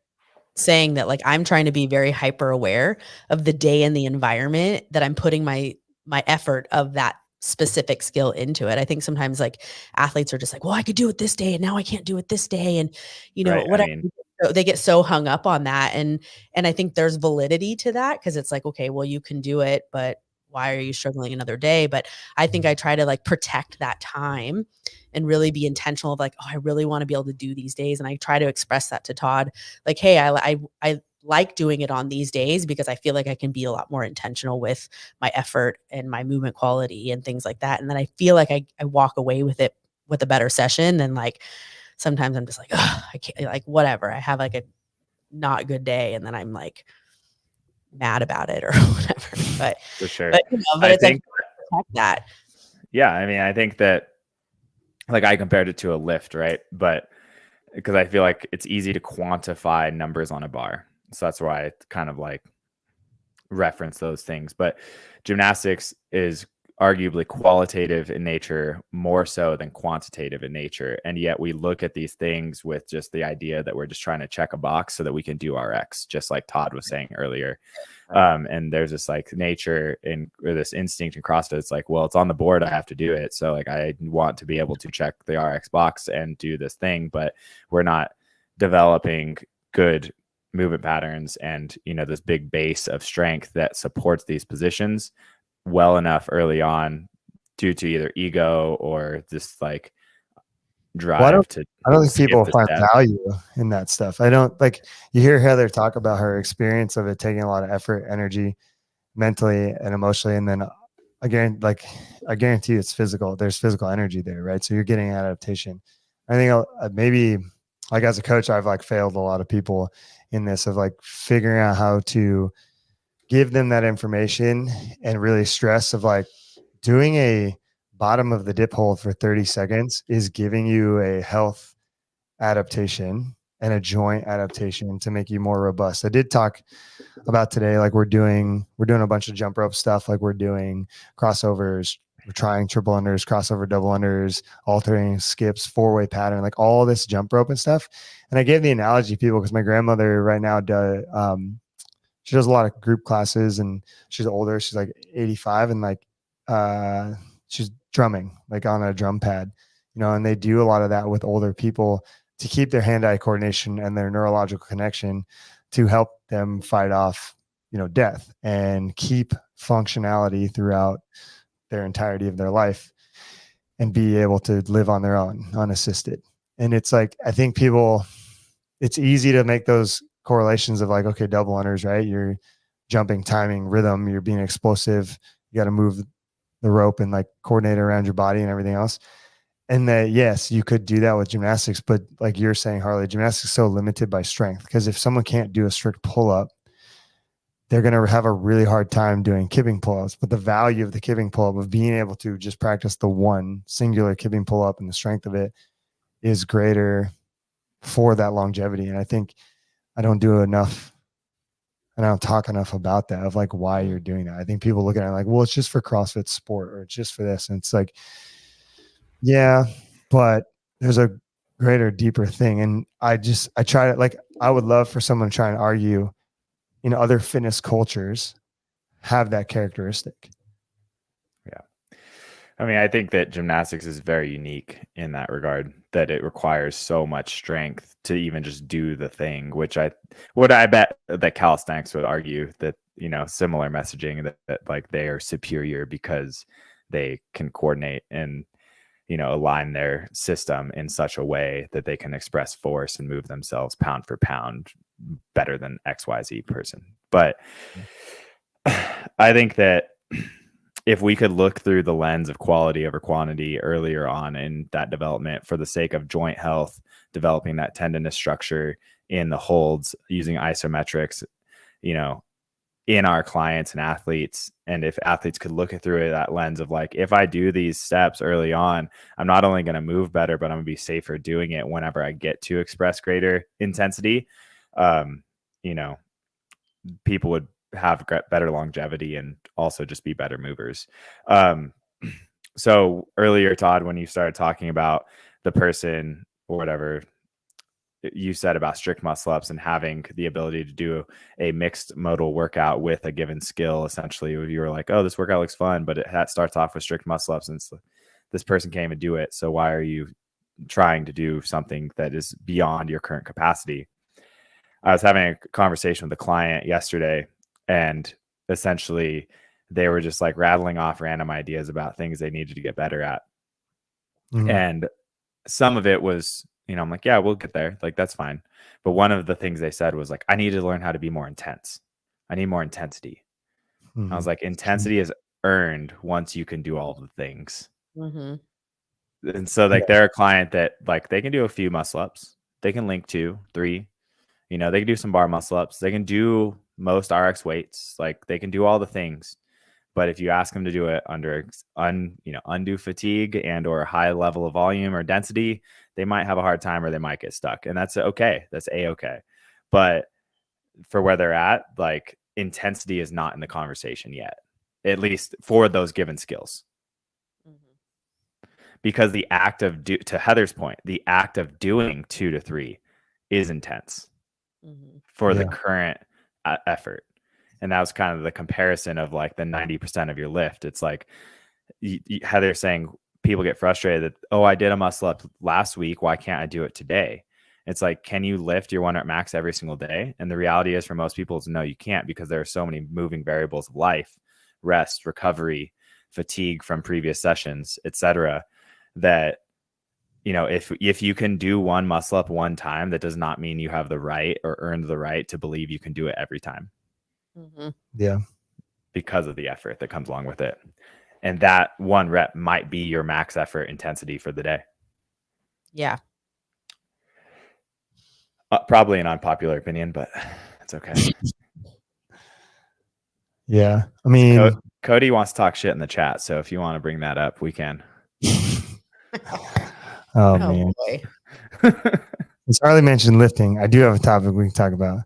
saying that, like, I'm trying to be very hyper aware of the day and the environment that I'm putting my effort of that specific skill into it. I think sometimes like athletes are just like, well, I could do it this day and now I can't do it this day. And, Right. whatever. They get so hung up on that. And I think there's validity to that, because it's like, okay, well, you can do it, but why are you struggling another day? But I think I try to like protect that time and really be intentional of like, oh, I really want to be able to do these days. And I try to express that to Todd, like, hey, I like doing it on these days because I feel like I can be a lot more intentional with my effort and my movement quality and things like that. And then I feel like I walk away with it with a better session than like, sometimes I'm just like, I can't, like, whatever. I have like a not good day and then I'm like mad about it or whatever. But for sure. But it's like protect that. Yeah, I mean, I think that like I compared it to a lift, right? But because I feel like it's easy to quantify numbers on a bar. So that's why I kind of like reference those things. But gymnastics is arguably qualitative in nature more so than quantitative in nature. And yet we look at these things with just the idea that we're just trying to check a box so that we can do RX, just like Todd was saying earlier. And there's this like nature or this instinct in CrossFit. It's like, well, it's on the board, I have to do it. So like I want to be able to check the RX box and do this thing, but we're not developing good movement patterns and this big base of strength that supports these positions well enough early on due to either ego or this like drive I don't think people find value in that stuff. I don't like, you hear Heather talk about her experience of it taking a lot of effort, energy, mentally and emotionally. And then again, like I guarantee it's physical. There's physical energy there, right? So you're getting adaptation. I think maybe like as a coach, I've like failed a lot of people in this of like figuring out how to give them that information and really stress of like doing a bottom of the dip hold for 30 seconds is giving you a health adaptation and a joint adaptation to make you more robust. I did talk about today, like we're doing a bunch of jump rope stuff. Like we're doing crossovers, we're trying triple unders, crossover double unders, alternating skips, 4-way pattern, like all this jump rope and stuff. And I gave the analogy to people because my grandmother right now does, she does a lot of group classes and she's older. She's like 85 and like, she's drumming like on a drum pad, and they do a lot of that with older people to keep their hand-eye coordination and their neurological connection to help them fight off, death and keep functionality throughout their entirety of their life and be able to live on their own unassisted. And it's like, I think it's easy to make those correlations of like, okay, double unders, right? You're jumping, timing, rhythm, you're being explosive. You got to move the rope and like coordinate around your body and everything else. And that, yes, you could do that with gymnastics, but like you're saying, Harley, gymnastics is so limited by strength because if someone can't do a strict pull up, they're going to have a really hard time doing kipping pull-ups. But the value of the kipping pull-up, of being able to just practice the one singular kipping pull-up and the strength of it, is greater for that longevity. And I think I don't do enough, and I don't talk enough about that, of like why you're doing that. I think people look at it like, well, it's just for CrossFit sport, or it's just for this. And it's like, yeah, but there's a greater, deeper thing. And I try to, like, I would love for someone to try and argue in other fitness cultures have that characteristic. Yeah. I mean, I think that gymnastics is very unique in that regard, that it requires so much strength to even just do the thing, which I bet that calisthenics would argue that, you know, similar messaging, that like they are superior because they can coordinate and, you know, align their system in such a way that they can express force and move themselves pound for pound better than XYZ person. But I think that if we could look through the lens of quality over quantity earlier on in that development, for the sake of joint health, developing that tendinous structure in the holds, using isometrics, you know, in our clients and athletes. And if athletes could look through that lens of like, if I do these steps early on, I'm not only going to move better, but I'm going to be safer doing it whenever I get to express greater intensity. You know, people would have better longevity and also just be better movers. So earlier, Todd, when you started talking about the person or whatever, you said about strict muscle ups and having the ability to do a mixed modal workout with a given skill. Essentially, you were like, oh, this workout looks fun, but that starts off with strict muscle ups, and this person can't even do it. So why are you trying to do something that is beyond your current capacity? I was having a conversation with a client yesterday, and essentially they were just like rattling off random ideas about things they needed to get better at. Mm-hmm. And some of it was, you know, I'm like, yeah, we'll get there. Like, that's fine. But one of the things they said was like, I need to learn how to be more intense. I need more intensity. Mm-hmm. I was like, intensity is earned once you can do all the things. Mm-hmm. And so like, they're a client that like, they can do a few muscle ups. They can link 2, 3, you know, they can do some bar muscle ups. They can do most RX weights. Like, they can do all the things. But if you ask them to do it under undue fatigue and or a high level of volume or density, they might have a hard time, or they might get stuck. And that's okay. That's A-okay. But for where they're at, like, intensity is not in the conversation yet, at least for those given skills. Mm-hmm. Because the act of, to Heather's point, the act of doing 2 to 3 is intense. Mm-hmm. For the current effort. And that was kind of the comparison of like the 90% of your lift. It's like Heather saying people get frustrated that, oh, I did a muscle up last week, why can't I do it today? It's like, can you lift your 1 rep max every single day? And the reality is, for most people, is no, you can't, because there are so many moving variables of life, rest, recovery, fatigue from previous sessions, etc., that, you know, if you can do one muscle up one time, that does not mean you have the right or earned the right to believe you can do it every time. Mm-hmm. Yeah. Because of the effort that comes along with it. And that 1 rep might be your max effort intensity for the day. Yeah. Probably an unpopular opinion, but it's okay. Yeah. I mean, Cody wants to talk shit in the chat. So if you want to bring that up, we can. Oh man. As Harley mentioned lifting, I do have a topic we can talk about.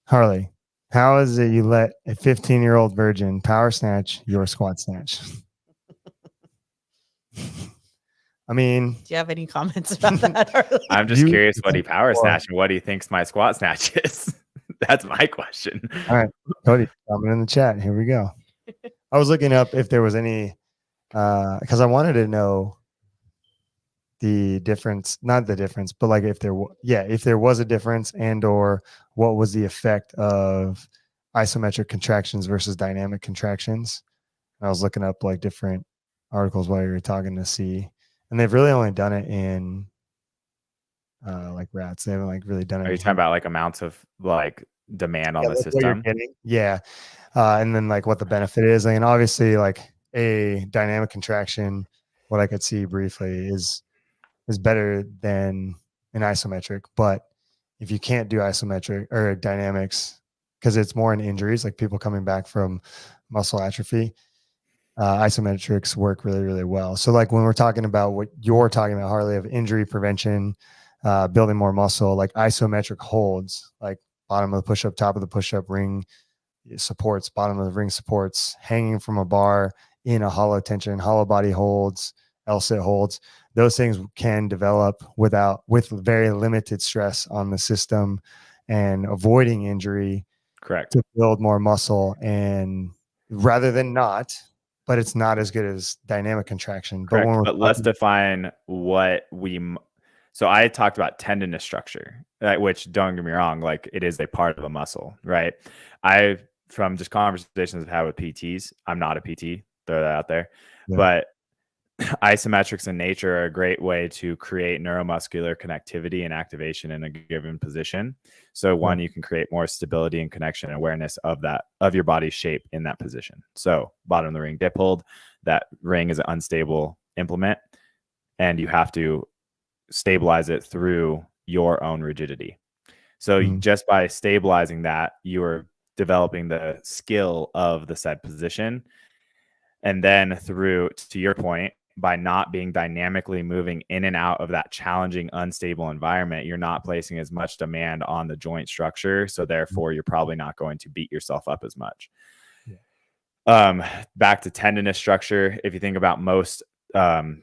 Harley, how is it you let a 15-year-old virgin power snatch your squat snatch? I mean, do you have any comments about that, Harley? I'm just curious what he power snatched and what he thinks my squat snatch is. That's my question. All right, Cody, comment in the chat. Here we go. I was looking up if there was any, because I wanted to know the difference, not the difference, but like if there was a difference, and or what was the effect of isometric contractions versus dynamic contractions. And I was looking up like different articles while you were talking to see, and they've really only done it in like rats. They haven't like really done it. Are you talking about like amounts of like demand on the system? Yeah. And then like what the benefit is. I mean, obviously like a dynamic contraction, what I could see briefly is better than an isometric. But if you can't do isometric or dynamics because it's more in injuries, like people coming back from muscle atrophy. Isometrics work really, really well. So like when we're talking about what you're talking about, Harley, of injury prevention, building more muscle, like isometric holds, like bottom of the push-up, top of the push-up, ring supports, bottom of the ring supports, hanging from a bar in a hollow tension, hollow body holds, L-sit holds. Those things can develop with very limited stress on the system and avoiding injury. Correct. To build more muscle, and rather than not, but it's not as good as dynamic contraction. Correct. But let's define what so I talked about tendinous structure, which, don't get me wrong, like it is a part of a muscle, right? From just conversations I've had with PTs, I'm not a PT, throw that out there, but isometrics in nature are a great way to create neuromuscular connectivity and activation in a given position. So one, you can create more stability and connection and awareness of your body's shape in that position. So bottom of the ring dip hold, that ring is an unstable implement, and you have to stabilize it through your own rigidity. So just by stabilizing that, you are developing the skill of the said position. And then through, to your point, by not being dynamically moving in and out of that challenging, unstable environment, you're not placing as much demand on the joint structure. So therefore, you're probably not going to beat yourself up as much. Back to tendinous structure. If you think about most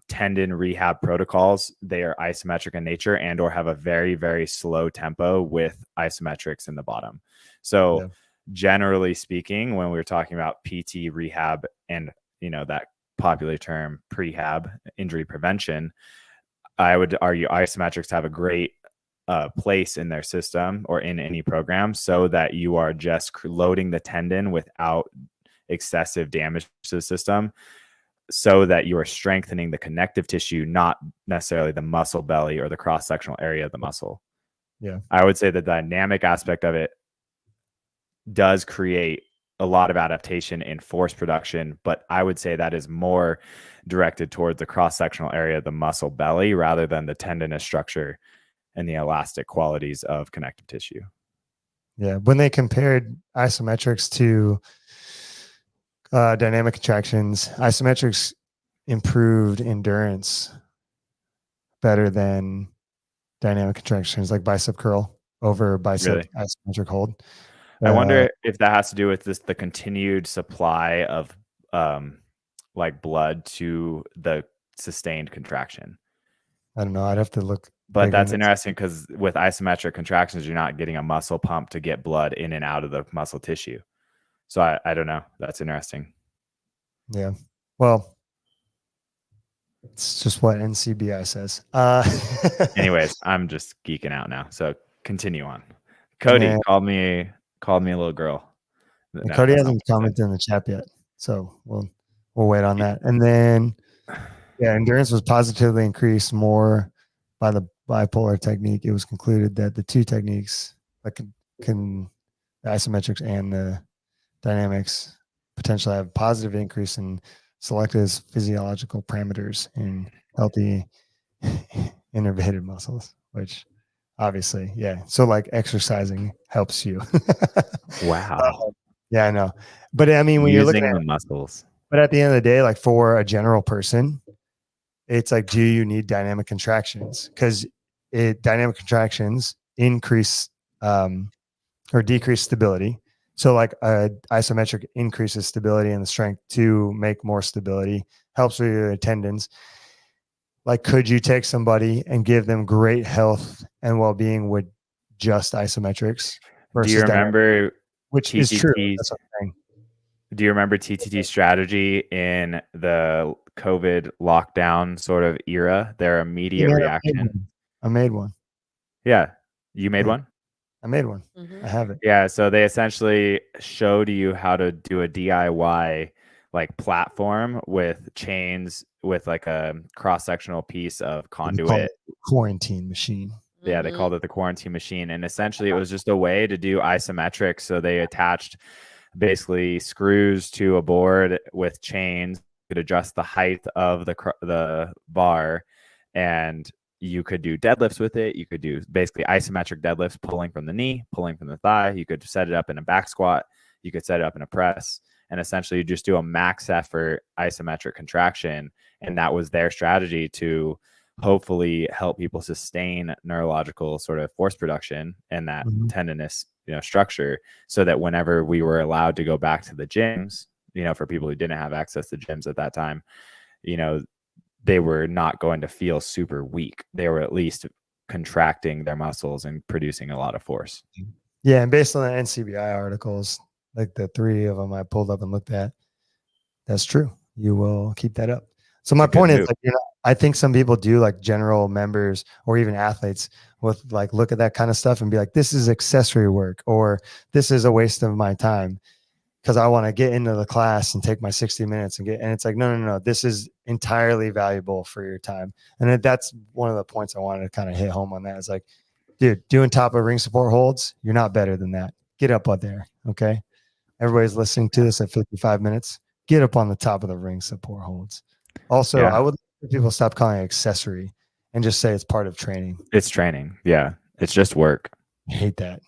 tendon rehab protocols, they are isometric in nature and or have a very, very slow tempo with isometrics in the bottom. So generally speaking, when we're talking about PT rehab and, that popular term prehab, injury prevention, I would argue isometrics have a great place in their system or in any program, so that you are just loading the tendon without excessive damage to the system, so that you are strengthening the connective tissue, not necessarily the muscle belly or the cross-sectional area of the muscle. Yeah. I would say the dynamic aspect of it does create a lot of adaptation in force production, but I would say that is more directed towards the cross-sectional area of the muscle belly rather than the tendinous structure and the elastic qualities of connective tissue. Yeah. When they compared isometrics to dynamic contractions, isometrics improved endurance better than dynamic contractions, like bicep curl over bicep isometric hold. I wonder if that has to do with the continued supply of like blood to the sustained contraction. I don't know. I'd have to look. But that's interesting, because with isometric contractions, you're not getting a muscle pump to get blood in and out of the muscle tissue. So I don't know. That's interesting. Yeah. Well, it's just what NCBI says. Anyways, I'm just geeking out now. So continue on. Cody called me a little girl. No, Cody hasn't commented in the chat yet, so we'll wait on that. And then, endurance was positively increased more by the bipolar technique. It was concluded that the two techniques, like the isometrics and the dynamics, potentially have a positive increase in selected physiological parameters in healthy innervated muscles, which obviously, so like exercising helps you. Wow. Yeah, I know. But I mean, when you're looking at the muscles, but at the end of the day, like for a general person, it's like, do you need dynamic contractions? Because dynamic contractions increase or decrease stability. So like isometric increases stability and the strength to make more stability, helps with your tendons. Like, could you take somebody and give them great health and well-being with just isometrics? Do you remember which is true? That's what I'm saying. Do you remember TTT strategy in the COVID lockdown sort of era? Their immediate reaction. I made one. Yeah. You made one? I made one. Mm-hmm. I have it. Yeah. So they essentially showed you how to do a DIY like platform with chains with like a cross-sectional piece of conduit. Quarantine machine. Yeah, they called it the quarantine machine. And essentially it was just a way to do isometrics. So they attached basically screws to a board with chains, could adjust the height of the bar and you could do deadlifts with it. You could do basically isometric deadlifts, pulling from the knee, pulling from the thigh. You could set it up in a back squat. You could set it up in a press. And essentially you just do a max effort isometric contraction. And that was their strategy to hopefully help people sustain neurological sort of force production and that tendinous, structure, so that whenever we were allowed to go back to the gyms, for people who didn't have access to gyms at that time, they were not going to feel super weak. They were at least contracting their muscles and producing a lot of force. Yeah. And based on the NCBI articles, like the 3 of them I pulled up and looked at, that's true. You will keep that up. So my point is, like, I think some people do, like general members or even athletes, with like look at that kind of stuff and be like, this is accessory work, or this is a waste of my time because I want to get into the class and take my 60 minutes and it's like, no, this is entirely valuable for your time. And that's one of the points I wanted to kind of hit home on. That is like, dude, doing top of ring support holds, you're not better than that. Get up there. Okay. Everybody's listening to this at 55 minutes. Get up on the top of the ring support holds. Also, I would let people stop calling it accessory and just say it's part of training. It's training. Yeah. It's just work. I hate that.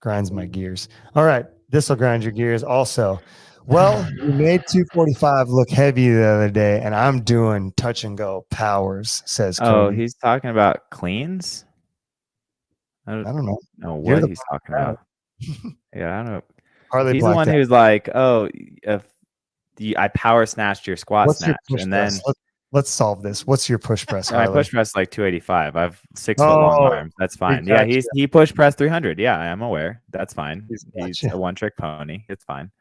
Grinds my gears. All right. This will grind your gears also. Well, you made 245 look heavy the other day, and I'm doing touch and go powers, says Cody. Oh, he's talking about cleans? I don't know. What he's talking about. Yeah, I don't know. Harley he's the one who's like, oh, if I power snatched your squat snatch, and then let's solve this. What's your push press? I push press like 285. I have 6 foot long arms. That's fine. Yeah, he push press 300. Yeah, I'm aware. That's fine. He's a one trick pony. It's fine.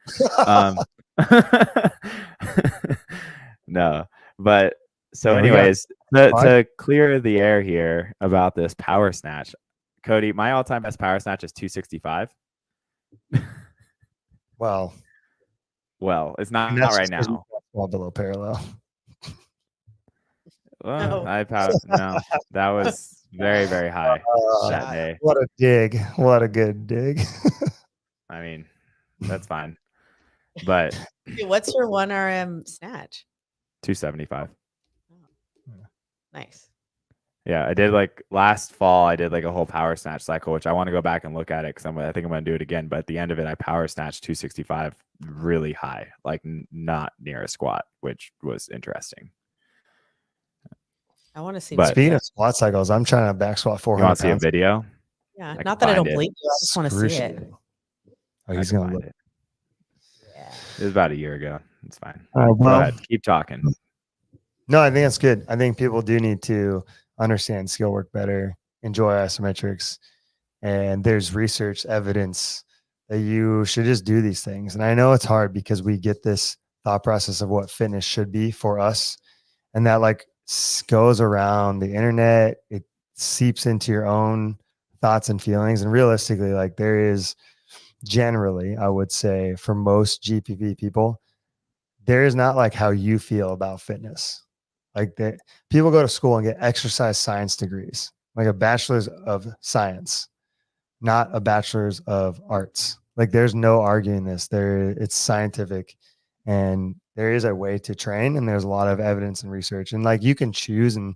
No, but so anyways, to clear the air here about this power snatch, Cody, my all-time best power snatch is 265. Well, it's not right now. Well below parallel. Well, no, that was very, very high that day. What a dig. What a good dig. I mean, that's fine. But what's your 1 RM snatch? 275. Nice. Yeah, I did like last fall, I did like a whole power snatch cycle, which I want to go back and look at it because I think I'm going to do it again. But at the end of it, I power snatched 265 really high, like not near a squat, which was interesting. I want to see. But speaking of squat cycles, I'm trying to back squat 400 You want to see a video? Yeah, not that I don't believe you. I just want to see it. Oh, he's going to look. Yeah. It was about a year ago. It's fine. All right, well, go ahead. Keep talking. No, I think that's good. I think people do need to understand skill work better, enjoy isometrics, and there's research evidence that you should just do these things. And I know it's hard because we get this thought process of what fitness should be for us, and that like goes around the internet. It seeps into your own thoughts and feelings. And realistically, like there is generally, I would say for most GPP people, there is not like how you feel about fitness. Like people go to school and get exercise science degrees, like a bachelor's of science, not a bachelor's of arts. Like there's no arguing this. It's scientific, and there is a way to train, and there's a lot of evidence and research. And like you can choose and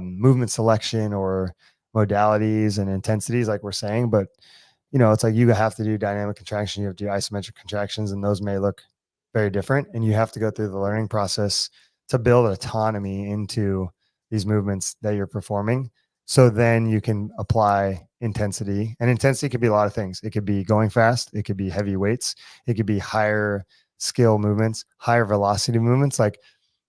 movement selection or modalities and intensities, like we're saying, but it's like you have to do dynamic contraction, you have to do isometric contractions, and those may look very different. And you have to go through the learning process to build autonomy into these movements that you're performing. So then you can apply intensity, and intensity could be a lot of things. It could be going fast. It could be heavy weights. It could be higher skill movements, higher velocity movements, like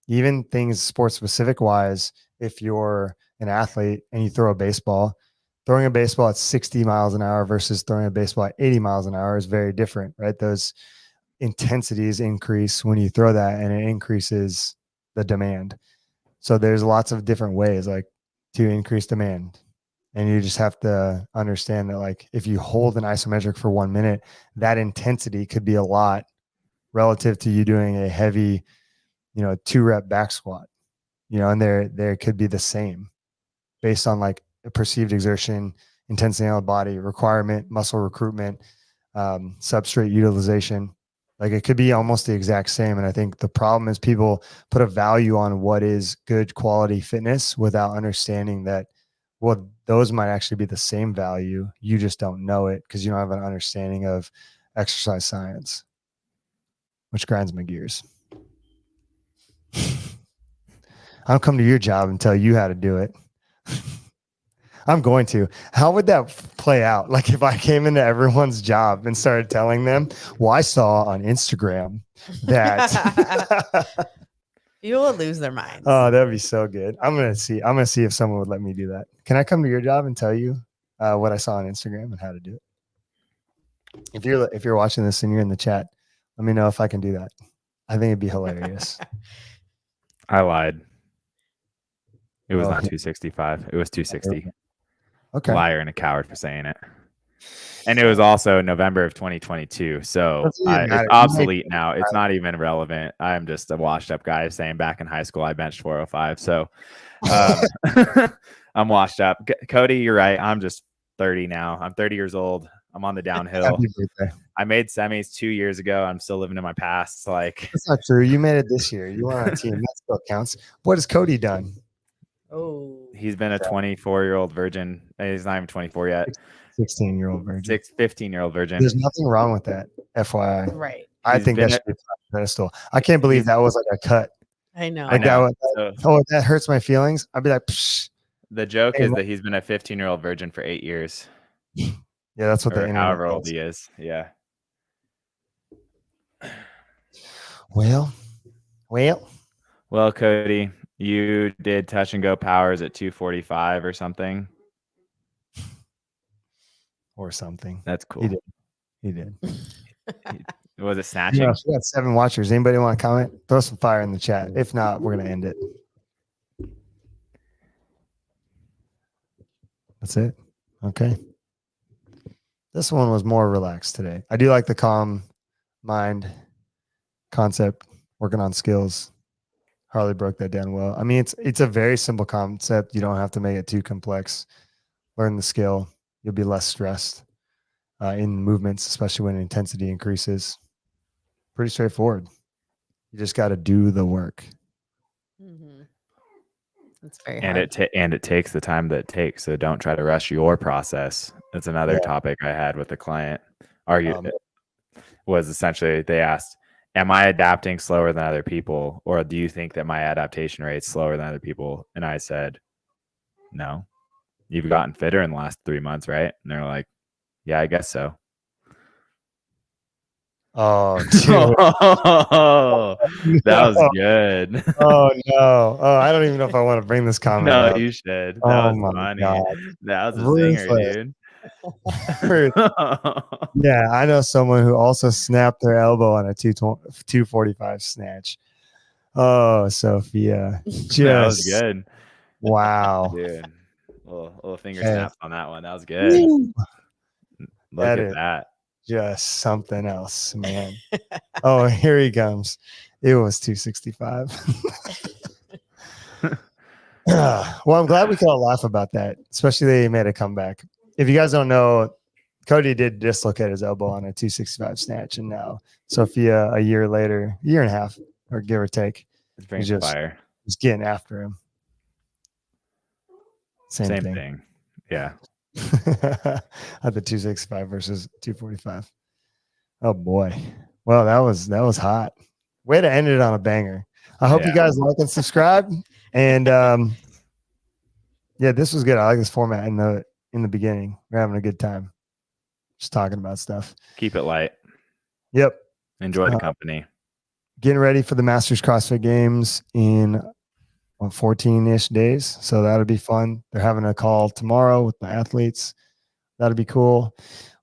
even things sports specific wise. If you're an athlete and you throw a baseball, throwing a baseball at 60 miles an hour versus throwing a baseball at 80 miles an hour is very different, right? Those intensities increase when you throw that, and it increases the demand. So there's lots of different ways like to increase demand. And you just have to understand that like if you hold an isometric for 1 minute, that intensity could be a lot relative to you doing a heavy, 2-rep back squat, and there could be the same based on like a perceived exertion, intensity on the body, requirement, muscle recruitment, substrate utilization. Like it could be almost the exact same. And I think the problem is people put a value on what is good quality fitness without understanding that, well, those might actually be the same value. You just don't know it because you don't have an understanding of exercise science, which grinds my gears. I'll come to your job and tell you how to do it. I'm going to. How would that play out? Like if I came into everyone's job and started telling them, well, I saw on Instagram that people would lose their minds. Oh, that'd be so good. I'm gonna see if someone would let me do that. Can I come to your job and tell you what I saw on Instagram and how to do it? If you're watching this and you're in the chat, let me know if I can do that. I think it'd be hilarious. I lied. It was not 265. It was 260. Okay. Liar and a coward for saying it. And it was also November of 2022. So it's obsolete now. It's not even relevant. I'm just a washed up guy saying back in high school, I benched 405. So I'm washed up. Cody, you're right. I'm just 30 now. I'm 30 years old. I'm on the downhill. I made semis 2 years ago. I'm still living in my past. Like that's not true. You made it this year. You were on a team. That still counts. What has Cody done? Oh, he's been a 24-year-old virgin. He's not even 24 yet. 16-year-old virgin. 15-year-old virgin. There's nothing wrong with that, FYI. Right. I think that should be a pedestal. I can't believe that was like a cut. I know. Like that hurts my feelings. I'd be like, psh. The joke is that he's been a 15-year-old virgin for 8 years. Yeah, that's what the however old he is. Yeah. Well, Cody, you did touch and go powers at 245 or something. Or something. That's cool. He did. Was it snatching? Yeah, we got 7 watchers. Anybody want to comment? Throw some fire in the chat. If not, we're gonna end it. That's it. Okay. This one was more relaxed today. I do like the calm mind concept, working on skills. Harley broke that down well. I mean, it's a very simple concept. You don't have to make it too complex. Learn the skill. You'll be less stressed in movements, especially when intensity increases. Pretty straightforward. You just got to do the work. Mm-hmm. That's very and hard. It takes the time that it takes. So don't try to rush your process. That's another topic I had with the client. Was essentially they asked, am I adapting slower than other people? Or do you think that my adaptation rate's slower than other people? And I said, no. You've gotten fitter in the last 3 months, right? And they're like, yeah, I guess so. Oh, that was good. Oh no! Oh, I don't even know if I want to bring this comment. No, up. You should. That was funny. God. That was a zinger, dude. Yeah, I know someone who also snapped their elbow on a 245 snatch. Oh, Sophia, that was good. Wow, dude. Little finger snaps on that one. That was good. Look at that. Just something else, man. Oh, here he comes. It was 265. Well, I'm glad we could all laugh about that, especially they made a comeback. If you guys don't know, Cody did dislocate his elbow on a 265 snatch, and now Sophia, a year later, year and a half, or give or take, is just getting after him. Same thing. Yeah. At the 265 versus 245. Oh boy. Well, that was hot. Way to end it on a banger. I hope you guys like and subscribe. And yeah, this was good. I like this format in the beginning. We're having a good time. Just talking about stuff. Keep it light. Yep. Enjoy the company. Getting ready for the Masters CrossFit Games in 14-ish days. So that'll be fun. They're having a call tomorrow with my athletes. That'll be cool.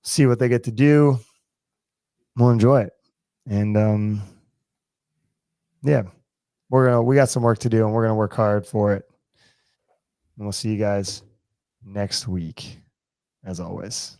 See what they get to do. We'll enjoy it. And yeah, we got some work to do, and we're gonna work hard for it. And we'll see you guys next week, as always.